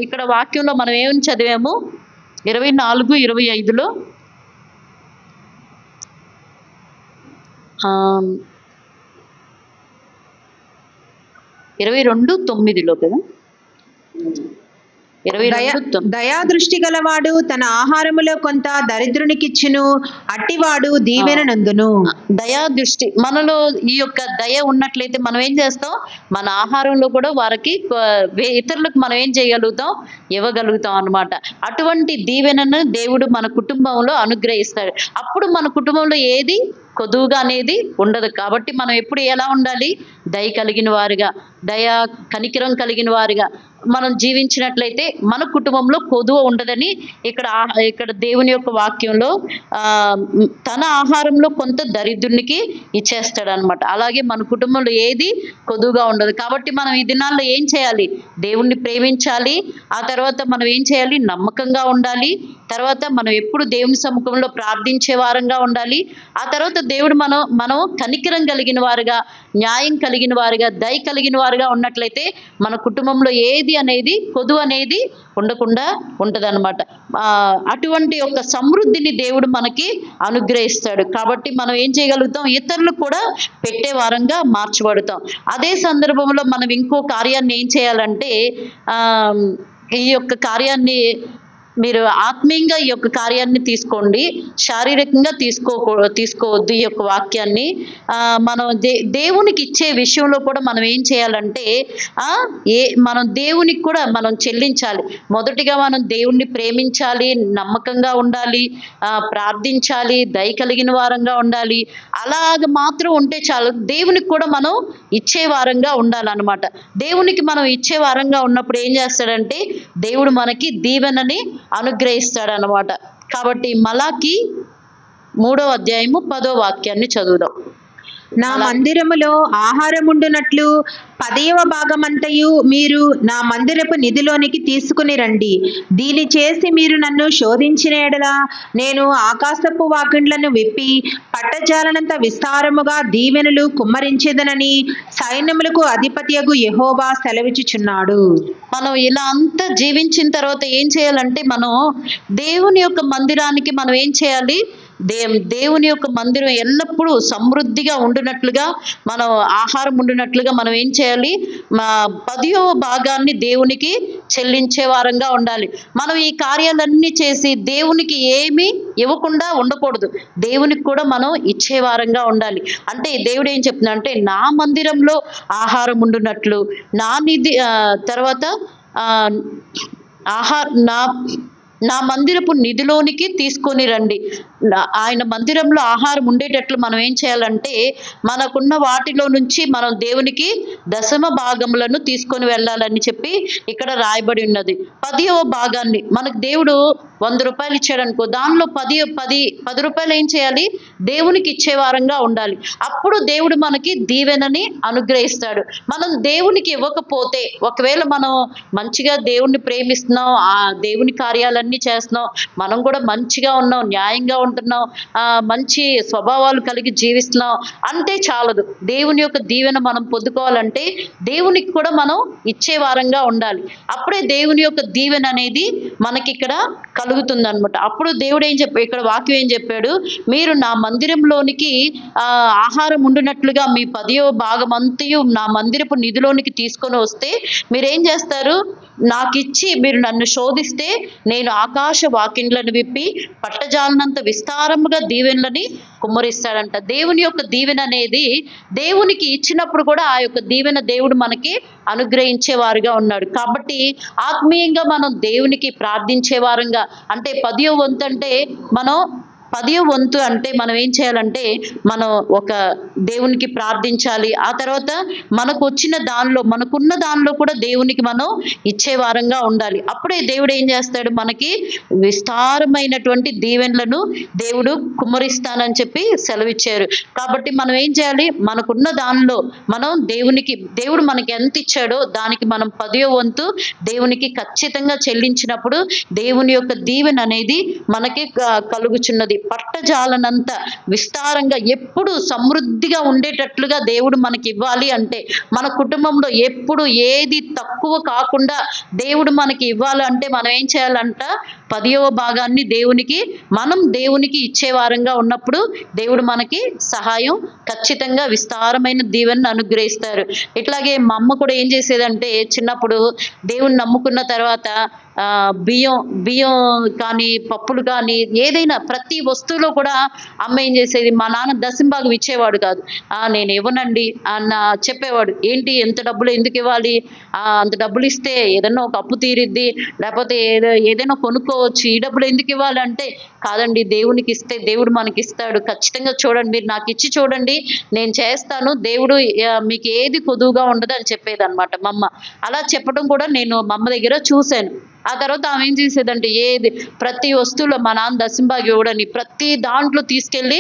[SPEAKER 1] ఇక్కడ వాక్యంలో మనం ఏమని చదివాము, 24:25లో 22:9లో కదా, 22:9.
[SPEAKER 2] దయాదృష్టి గలవాడు తన ఆహారములో కొంత దరిద్రునికిచ్చును, అట్టివాడు దీవెన నందును.
[SPEAKER 1] దయాదృష్టి మనలో ఈ యొక్క దయ ఉన్నట్లయితే మనం ఏం చేస్తాం, మన ఆహారంలో కూడా వారికి ఇతరులకు మనం ఏం చేయగలుగుతాం, ఇవ్వగలుగుతాం అన్నమాట. అటువంటి దీవెనను దేవుడు మన కుటుంబంలో అనుగ్రహిస్తాడు. అప్పుడు మన కుటుంబంలో ఏది కొదువుగా అనేది ఉండదు. కాబట్టి మనం ఎప్పుడు ఎలా ఉండాలి, దయ కలిగిన వారుగా, కనికరం కలిగిన వారుగా మనం జీవించినట్లయితే మన కుటుంబంలో కొదువ ఉండదని ఇక్కడ దేవుని యొక్క వాక్యంలో తన ఆహారంలో కొంత దరిద్రునికి ఇచ్చేస్తాడు అనమాట. అలాగే మన కుటుంబంలో ఏది కొదువుగా ఉండదు. కాబట్టి మనం ఈ దినాల్లో ఏం చేయాలి, దేవుణ్ణి ప్రేమించాలి. ఆ తర్వాత మనం ఏం చేయాలి, నమ్మకంగా ఉండాలి. తర్వాత మనం ఎప్పుడు దేవుని సముఖంలో ప్రార్థించే వారంగా ఉండాలి. ఆ తర్వాత దేవుడు మనం కనికరం కలిగిన వారుగా, న్యాయం కలిగిన వారుగా, దయ కలిగిన వారుగా ఉన్నట్లయితే మన కుటుంబంలో ఏది అనేది కొదువు అనేది ఉండకుండా ఉంటదన్నమాట. అటువంటి యొక్క సమృద్ధిని దేవుడు మనకి అనుగ్రహిస్తాడు. కాబట్టి మనం ఏం చేయగలుగుతాం, ఇతరులకు కూడా పెట్టే వారంగా మార్చబడతాం. అదే సందర్భంలో మనం ఇంకో కార్యాన్ని ఏం చేయాలంటే, ఈ యొక్క కార్యాన్ని మీరు ఆత్మీయంగా ఈ యొక్క కార్యాన్ని తీసుకోండి, శారీరకంగా తీసుకోవద్దు. ఈ యొక్క వాక్యాన్ని మనం దేవునికి ఇచ్చే విషయంలో కూడా మనం ఏం చేయాలంటే, మనం దేవునికి కూడా మనం చెల్లించాలి. మొదటిగా మనం దేవుణ్ణి ప్రేమించాలి, నమ్మకంగా ఉండాలి, ప్రార్థించాలి, దయ కలిగిన వారంగా ఉండాలి. అలాగ మాత్రం ఉంటే చాలు. దేవునికి కూడా మనం ఇచ్చే వారంగా ఉండాలన్నమాట. దేవునికి మనం ఇచ్చే వారంగా ఉన్నప్పుడు ఏం చేస్తాడంటే దేవుడు మనకి దీవెనని అనుగ్రహిస్తాడు అన్నమాట. కాబట్టి మలాకి 3:10 వాక్యాన్ని చదువుదాం.
[SPEAKER 2] నా మందిరములో ఆహారముండునట్లు 10వ భాగమంతయు మీరు నా మందిరపు నిధిలోనికి తీసుకుని రండి. దీని చేసి మీరు నన్ను శోధించిన ఎడల నేను ఆకాశపు వాకిండ్లను విప్పి పట్టజాలనంత విస్తారముగా దీవెనలు కుమ్మరించేదనని సైన్యములకు అధిపతియగు యెహోవా సెలవిచ్చుచున్నాడు.
[SPEAKER 1] మనం ఇలా అంతా జీవించిన తర్వాత ఏం చేయాలంటే, మనం దేవుని యొక్క మందిరానికి మనం ఏం చేయాలి, దేవుని యొక్క మందిరం ఎల్లప్పుడూ సమృద్ధిగా ఉండునట్లుగా, మనం ఆహారం ఉండునట్లుగా మనం ఏం చేయాలి, 10వ భాగాన్ని దేవునికి చెల్లించే వారంగా ఉండాలి. మనం ఈ కార్యాలన్నీ చేసి దేవునికి ఏమీ ఇవ్వకుండా ఉండకూడదు. దేవునికి కూడా మనం ఇచ్చే వారంగా ఉండాలి. అంటే దేవుడు ఏం చెప్తున్నాడంటే, నా మందిరంలో ఆహారం ఉండునట్లు, నా నిధి తర్వాత నా మందిరపు నిధిలోనికి తీసుకొని రండి. ఆయన మందిరంలో ఆహారం ఉండేటట్లు మనం ఏం చేయాలంటే, మనకున్న వాటిలో నుంచి మనం దేవునికి 10వ భాగములను తీసుకొని వెళ్ళాలని చెప్పి ఇక్కడ రాయబడి ఉన్నది. 10వ భాగాన్ని మనకు దేవుడు 100 రూపాయలు ఇచ్చాడు అనుకో, దానిలో 10 రూపాయలు ఏం చేయాలి, దేవునికి ఇచ్చే వారంగా ఉండాలి. అప్పుడు దేవుడు మనకి దీవెనని అనుగ్రహిస్తాడు. మనం దేవునికి ఇవ్వకపోతే, ఒకవేళ మనం మంచిగా దేవుణ్ణి ప్రేమిస్తున్నాం, ఆ దేవుని కార్యాలన్నీ చేస్తున్నాం, మనం కూడా మంచిగా ఉన్నాం, న్యాయంగా ఉంటున్నాం, మంచి స్వభావాలు కలిగి జీవిస్తున్నాం అంటే చాలదు. దేవుని యొక్క దీవెన మనం పొందుకోవాలంటే దేవునికి కూడా మనం ఇచ్చే వారంగా ఉండాలి. అప్పుడే దేవుని యొక్క దీవెన అనేది మనకి ఇక్కడ కలుగుతుంది అనమాట. అప్పుడు దేవుడు ఇక్కడ వాక్యం ఏం చెప్పాడు, మీరు నా మందిరంలోనికి ఆహారం ఉండునట్లుగా మీ 10వ భాగం అంతయు నా మందిరపు నిధిలోనికి తీసుకొని వస్తే మీరేం చేస్తారు, నాకు ఇచ్చి మీరు నన్ను శోధిస్తే నేను ఆకాశ వాకిండ్లను విప్పి పట్టజాలనంత విస్తారముగా దీవెనలని కుమ్మరిస్తాడంట. దేవుని యొక్క దీవెన అనేది దేవునికి ఇచ్చినప్పుడు కూడా ఆ యొక్క దీవెన దేవుడు మనకి అనుగ్రహించే వారుగా ఉన్నాడు. కాబట్టి ఆత్మీయంగా మనం దేవునికి ప్రార్థించే వారంగా, అంటే 10వ వంతు అంటే మనం 10వ వంతు అంటే మనం ఏం చేయాలంటే మనం ఒక దేవునికి ప్రార్థించాలి. ఆ తర్వాత మనకు వచ్చిన దానిలో మనకున్న దానిలో కూడా దేవునికి మనం ఇచ్చే వారంగా ఉండాలి. అప్పుడే దేవుడు ఏం చేస్తాడు, మనకి విస్తారమైనటువంటి దీవెనలను దేవుడు కుమ్మరిస్తానని చెప్పి సెలవిచ్చారు. కాబట్టి మనం ఏం చేయాలి, మనకున్న దానిలో మనం దేవుడు మనకి ఎంత ఇచ్చాడో దానికి మనం 10వ వంతు దేవునికి ఖచ్చితంగా చెల్లించినప్పుడు దేవుని యొక్క దీవెన అనేది మనకి కలుగుచున్నది. పట్టజాలనంత విస్తారంగా ఎప్పుడు సమృద్ధిగా ఉండేటట్లుగా దేవుడు మనకి ఇవ్వాలి అంటే, మన కుటుంబంలో ఎప్పుడు ఏది తక్కువ కాకుండా దేవుడు మనకి ఇవ్వాలంటే మనం ఏం చేయాలంట, 10వ భాగాన్ని మనం దేవునికి ఇచ్చే వారంగా ఉన్నప్పుడు దేవుడు మనకి సహాయం ఖచ్చితంగా విస్తారమైన దీవెనను అనుగ్రహిస్తారు. ఇట్లాగే మా అమ్మ కూడా ఏం చేసేదంటే, చిన్నప్పుడు దేవుని నమ్ముకున్న తర్వాత బియ్యం కానీ పప్పులు కానీ ఏదైనా ప్రతి వస్తువులో కూడా అమ్మ ఏం చేసేది, మా నాన్న దశంభాగం ఇచ్చేవాడు కాదు. నేను ఇవ్వనండి అన్న చెప్పేవాడు. ఏంటి, ఎంత డబ్బులు ఎందుకు ఇవ్వాలి, అంత డబ్బులు ఇస్తే ఏదైనా ఒక అప్పు తీరిద్ది, లేకపోతే ఏదైనా కొనుక్కోవచ్చు, ఈ డబ్బులు ఎందుకు ఇవ్వాలి అంటే, కాదండి దేవునికి ఇస్తే దేవుడు మనకి ఇస్తాడు, ఖచ్చితంగా చూడండి, మీరు నాకు ఇచ్చి చూడండి, నేను చేస్తాను, దేవుడు మీకు ఏది కొదువుగా ఉండదు అని చెప్పేది అనమాట మా అమ్మ. అలా చెప్పడం కూడా నేను మా అమ్మ దగ్గర చూశాను. ఆ తర్వాత ఆమె ఏం చేసేదంటే, ప్రతి వస్తువులో మా నాన్న దశంభాగం ఇవ్వడని ప్రతి దాంట్లో తీసుకెళ్ళి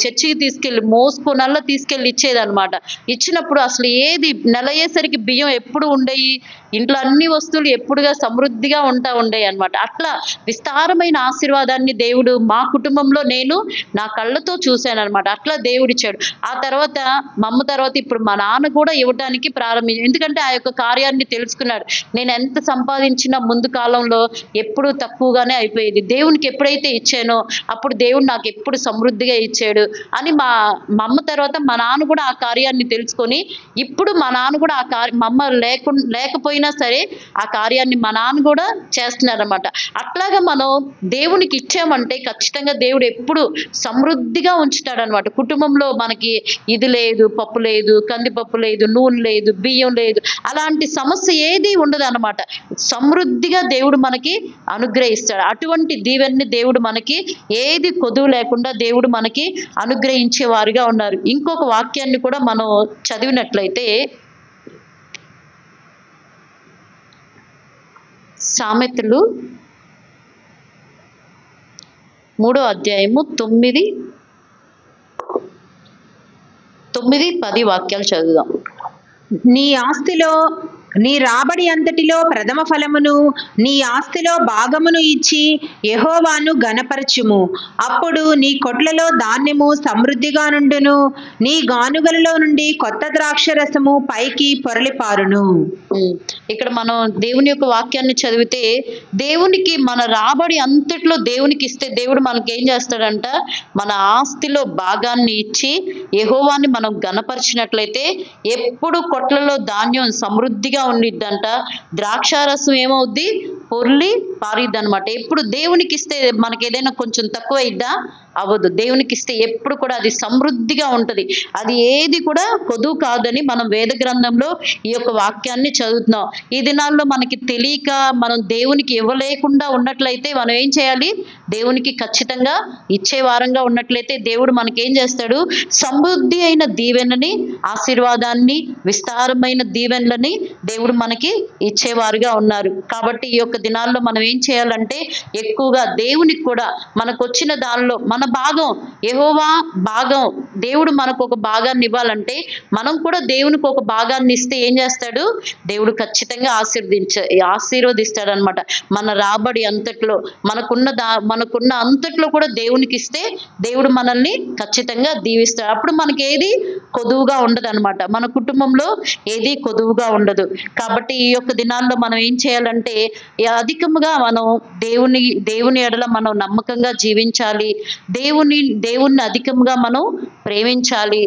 [SPEAKER 1] చర్చికి తీసుకెళ్ళి మోసుకొనల్లా తీసుకెళ్ళి ఇచ్చేదనమాట. ఇచ్చినప్పుడు అసలు ఏది నెల అయ్యేసరికి బియ్యం ఎప్పుడు ఉండేవి, ఇంట్లో అన్ని వస్తువులు ఎప్పుడుగా సమృద్ధిగా ఉండేవి అనమాట. అట్లా విస్తారమైన ఆశీర్వాదాన్ని దేవుడు మా కుటుంబంలో నేను నా కళ్ళతో చూశాను అనమాట. అట్లా దేవుడిచ్చాడు. ఆ తర్వాత మా అమ్మ తర్వాత ఇప్పుడు మా నాన్న కూడా ఇవ్వడానికి ప్రారంభించాడు. ఎందుకంటే ఆ యొక్క కార్యాన్ని తెలుసుకున్నాడు. నేను ఎంత సంపాదించినా ముందు కాలంలో ఎప్పుడు తక్కువగానే అయిపోయేది, దేవునికి ఎప్పుడైతే ఇచ్చానో అప్పుడు దేవుడు నాకు ఎప్పుడు సమృద్ధిగా ఇచ్చాడు అని మా అమ్మ తర్వాత మా నాన్న కూడా ఆ కార్యాన్ని తెలుసుకొని, ఇప్పుడు మా నాన్న కూడా మా అమ్మ లేకపోయినా సరే ఆ కార్యాన్ని మా నాన్న కూడా చేస్తున్నారన్నమాట. అట్లాగా మనం దేవునికి ఇచ్చామంటే ఖచ్చితంగా దేవుడు ఎప్పుడు సమృద్ధిగా ఉంచుతాడనమాట. కుటుంబంలో మనకి ఇది లేదు, పప్పు లేదు, కందిపప్పు లేదు, నూనె లేదు, బియ్యం లేదు, అలాంటి సమస్య ఏది ఉండదు అనమాట. సమృద్ధిగా దేవుడు మనకి అనుగ్రహిస్తాడు. అటువంటి దీవెన్ని దేవుడు మనకి ఏది కొదువు లేకుండా దేవుడు మనకి అనుగ్రహించే వారుగా ఉన్నారు. ఇంకొక వాక్యాన్ని కూడా మనం చదివినట్లయితే సామెతలు 3వ అధ్యాయము 9-10 వాక్యాలు చదువుదాం.
[SPEAKER 2] నీ ఆస్తిలో నీ రాబడి అంతటిలో ప్రథమ ఫలమును నీ ఆస్తిలో భాగమును ఇచ్చి యెహోవాను ఘనపరచుము. అప్పుడు నీ కొట్లలో ధాన్యము సమృద్ధిగా నుండును, నీ గానుగలలో నుండి కొత్త ద్రాక్షరసము పైకి పొరలిపారును.
[SPEAKER 1] ఇక్కడ మనం దేవుని యొక్క వాక్యాన్ని చదివితే, దేవునికి మన రాబడి అంతట్లో దేవునికి ఇస్తే దేవుడు మనకి ఏం చేస్తాడంట, మన ఆస్తిలో భాగాన్ని ఇచ్చి యెహోవాని మనం ఘనపరిచినట్లయితే ఎప్పుడు కొట్లలో ధాన్యం సమృద్ధిగా ఉండిద్దంట, ద్రాక్షారసం ఏమవుద్ది, పొర్లి పారిద్ది అనమాట. ఎప్పుడు దేవునికి ఇస్తే మనకి ఏదైనా కొంచెం తక్కువ అయిద్దా, అవ్వదు. దేవునికి ఇస్తే ఎప్పుడు కూడా అది సమృద్ధిగా ఉంటుంది, అది ఏది కూడా కొదువు కాదని మనం వేద గ్రంథంలో ఈ యొక్క వాక్యాన్ని చదువుతున్నాం. ఈ దినాల్లో మనకి తెలియక మనం దేవునికి ఇవ్వలేకుండా ఉన్నట్లయితే మనం ఏం చేయాలి, దేవునికి ఖచ్చితంగా ఇచ్చే వారంగా ఉన్నట్లయితే దేవుడు మనకి ఏం చేస్తాడు, సమృద్ధి అయిన దీవెనని, ఆశీర్వాదాన్ని, విస్తారమైన దీవెనలని దేవుడు మనకి ఇచ్చేవారుగా ఉన్నారు. కాబట్టి ఈ యొక్క దినాల్లో మనం ఏం చేయాలంటే, ఎక్కువగా దేవునికి కూడా మనకు వచ్చిన దానిలో మన భాగం, యెహోవా భాగం, దేవుడు మనకు ఒక భాగాన్ని ఇవ్వాలంటే మనం కూడా దేవునికి ఒక భాగాన్ని ఇస్తే ఏం చేస్తాడు, దేవుడు ఖచ్చితంగా ఆశీర్వదిస్తాడు అనమాట. మన రాబడి అంతట్లో మనకున్న అంతట్లో కూడా దేవునికి ఇస్తే దేవుడు మనల్ని ఖచ్చితంగా దీవిస్తాడు. అప్పుడు మనకి ఏది కొదువుగా ఉండదు అనమాట, మన కుటుంబంలో ఏది కొదువుగా ఉండదు. కాబట్టి ఈ యొక్క దినాల్లో మనం ఏం చేయాలంటే, అధికముగా మనం దేవుని ఎడల మనం నమ్మకంగా జీవించాలి, దేవుణ్ణి అధికంగా మనం ప్రేమించాలి.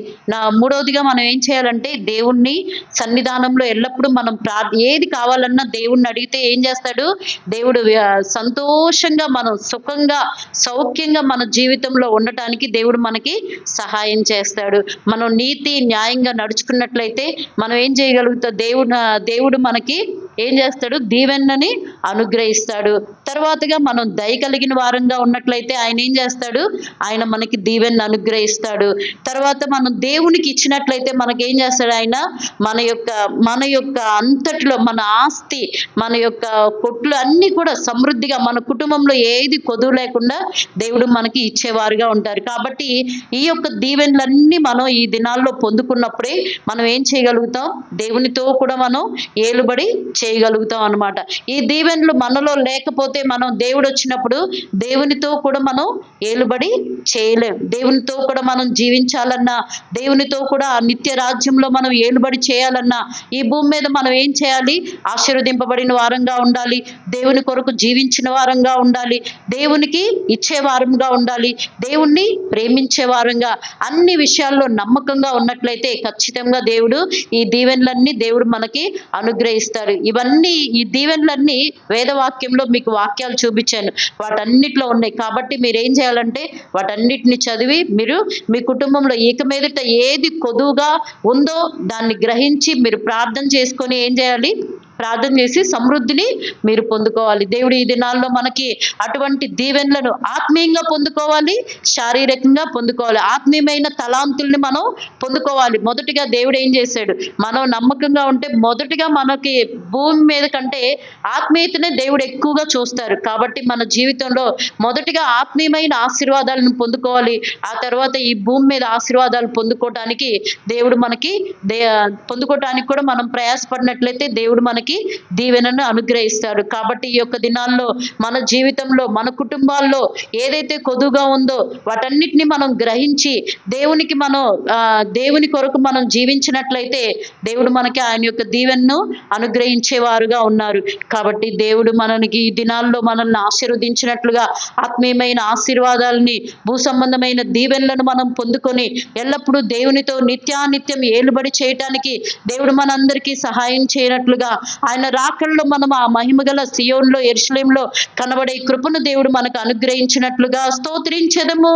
[SPEAKER 1] మూడవదిగా మనం ఏం చేయాలంటే, దేవుణ్ణి సన్నిధానంలో ఎల్లప్పుడూ మనం ఏది కావాలన్నా దేవుణ్ణి అడిగితే ఏం చేస్తాడు, దేవుడు సంతోషంగా మనం సుఖంగా సౌఖ్యంగా మన జీవితంలో ఉండటానికి దేవుడు మనకి సహాయం చేస్తాడు. మనం నీతి న్యాయంగా నడుచుకున్నట్లయితే మనం ఏం చేయగలుగుతాం, దేవుడు మనకి ఏం చేస్తాడు? దీవెనని అనుగ్రహిస్తాడు. తర్వాతగా మనం దయ కలిగిన వారంగా ఉన్నట్లయితే ఆయన ఏం చేస్తాడు? ఆయన మనకి దీవెనని అనుగ్రహిస్తాడు. తర్వాత మనం దేవునికి ఇచ్చినట్లయితే మనకేం చేస్తాడు? ఆయన మన యొక్క అంతటిలో మన ఆస్తి, మన యొక్క కొట్లు అన్నీ కూడా సమృద్ధిగా, మన కుటుంబంలో ఏది కొదువు లేకుండా దేవుడు మనకి ఇచ్చేవారుగా ఉంటారు. కాబట్టి ఈ యొక్క దీవెనలన్నీ మనం ఈ దినాల్లో పొందుకున్నప్పుడే మనం ఏం చేయగలుగుతాం? దేవునితో కూడా మనం ఏలుబడి చేయగలుగుతాం అన్నమాట. ఈ దీవెనలు మనలో లేకపోతే మనం దేవుడు వచ్చినప్పుడు దేవునితో కూడా మనం ఏలుబడి చేయలేం. దేవునితో కూడా మనం జీవించాలన్నా, దేవునితో కూడా ఆ నిత్య రాజ్యంలో మనం ఏలుబడి చేయాలన్నా ఈ భూమి మీద మనం ఏం చేయాలి? ఆశీర్వదింపబడిన వారంగా ఉండాలి, దేవుని కొరకు జీవించిన వారంగా ఉండాలి, దేవునికి ఇచ్చే వారంగా ఉండాలి, దేవుణ్ణి ప్రేమించే వారంగా, అన్ని విషయాల్లో నమ్మకంగా ఉన్నట్లయితే ఖచ్చితంగా దేవుడు ఈ దీవెనలన్నీ దేవుడు మనకి అనుగ్రహిస్తారు. ఈ దీవెనలన్నీ వేదవాక్యంలో మీకు వాక్యాలు చూపించాను, వాటన్నిటిలో ఉన్నాయి. కాబట్టి మీరు ఏం చేయాలంటే వాటన్నిటిని చదివి మీరు మీ కుటుంబంలో ఇక మీదట ఏది కొదువుగా ఉందో దాన్ని గ్రహించి మీరు ప్రార్థన చేసుకొని ఏం చేయాలి? ప్రార్థన చేసి సమృద్ధిని మీరు పొందుకోవాలి. దేవుడు ఈ దినాల్లో మనకి అటువంటి దీవెనలను ఆత్మీయంగా పొందుకోవాలి, శారీరకంగా పొందుకోవాలి. ఆత్మీయమైన తలాంతుల్ని మనం పొందుకోవాలి. మొదటిగా దేవుడు ఏం చేశాడు? మనం నమ్మకంగా ఉంటే మొదటిగా మనకి భూమి మీద కంటే ఆత్మీయతనే దేవుడు ఎక్కువగా చూస్తారు. కాబట్టి మన జీవితంలో మొదటిగా ఆత్మీయమైన ఆశీర్వాదాలను పొందుకోవాలి. ఆ తర్వాత ఈ భూమి మీద ఆశీర్వాదాలు పొందుకోవటానికి దేవుడు మనకి పొందుకోవటానికి కూడా మనం ప్రయాసపడినట్లయితే దేవుడు మనకి దీవెనను అనుగ్రహిస్తాడు. కాబట్టి ఈ యొక్క దినాల్లో మన జీవితంలో, మన కుటుంబాల్లో ఏదైతే కొదువుగా ఉందో వాటన్నిటిని మనం గ్రహించి దేవుని కొరకు మనం జీవించినట్లయితే దేవుడు మనకి ఆయన యొక్క దీవెనను అనుగ్రహించేవారుగా ఉన్నారు. కాబట్టి దేవుడు మనకి ఈ దినాల్లో మనల్ని ఆశీర్వదించినట్లుగా ఆత్మీయమైన ఆశీర్వాదాలని, భూ సంబంధమైన దీవెనలను మనం పొందుకొని ఎల్లప్పుడూ దేవునితో నిత్యానిత్యం ఏలుబడి చేయటానికి దేవుడు మనందరికీ సహాయం చేయనట్లుగా ఆయన రాకడలో మనం ఆ మహిమగల సియోన్లో, యెరూషలేములో కనబడే కృపను దేవుడు మనకు అనుగ్రహించినట్లుగా స్తోత్రించెదము.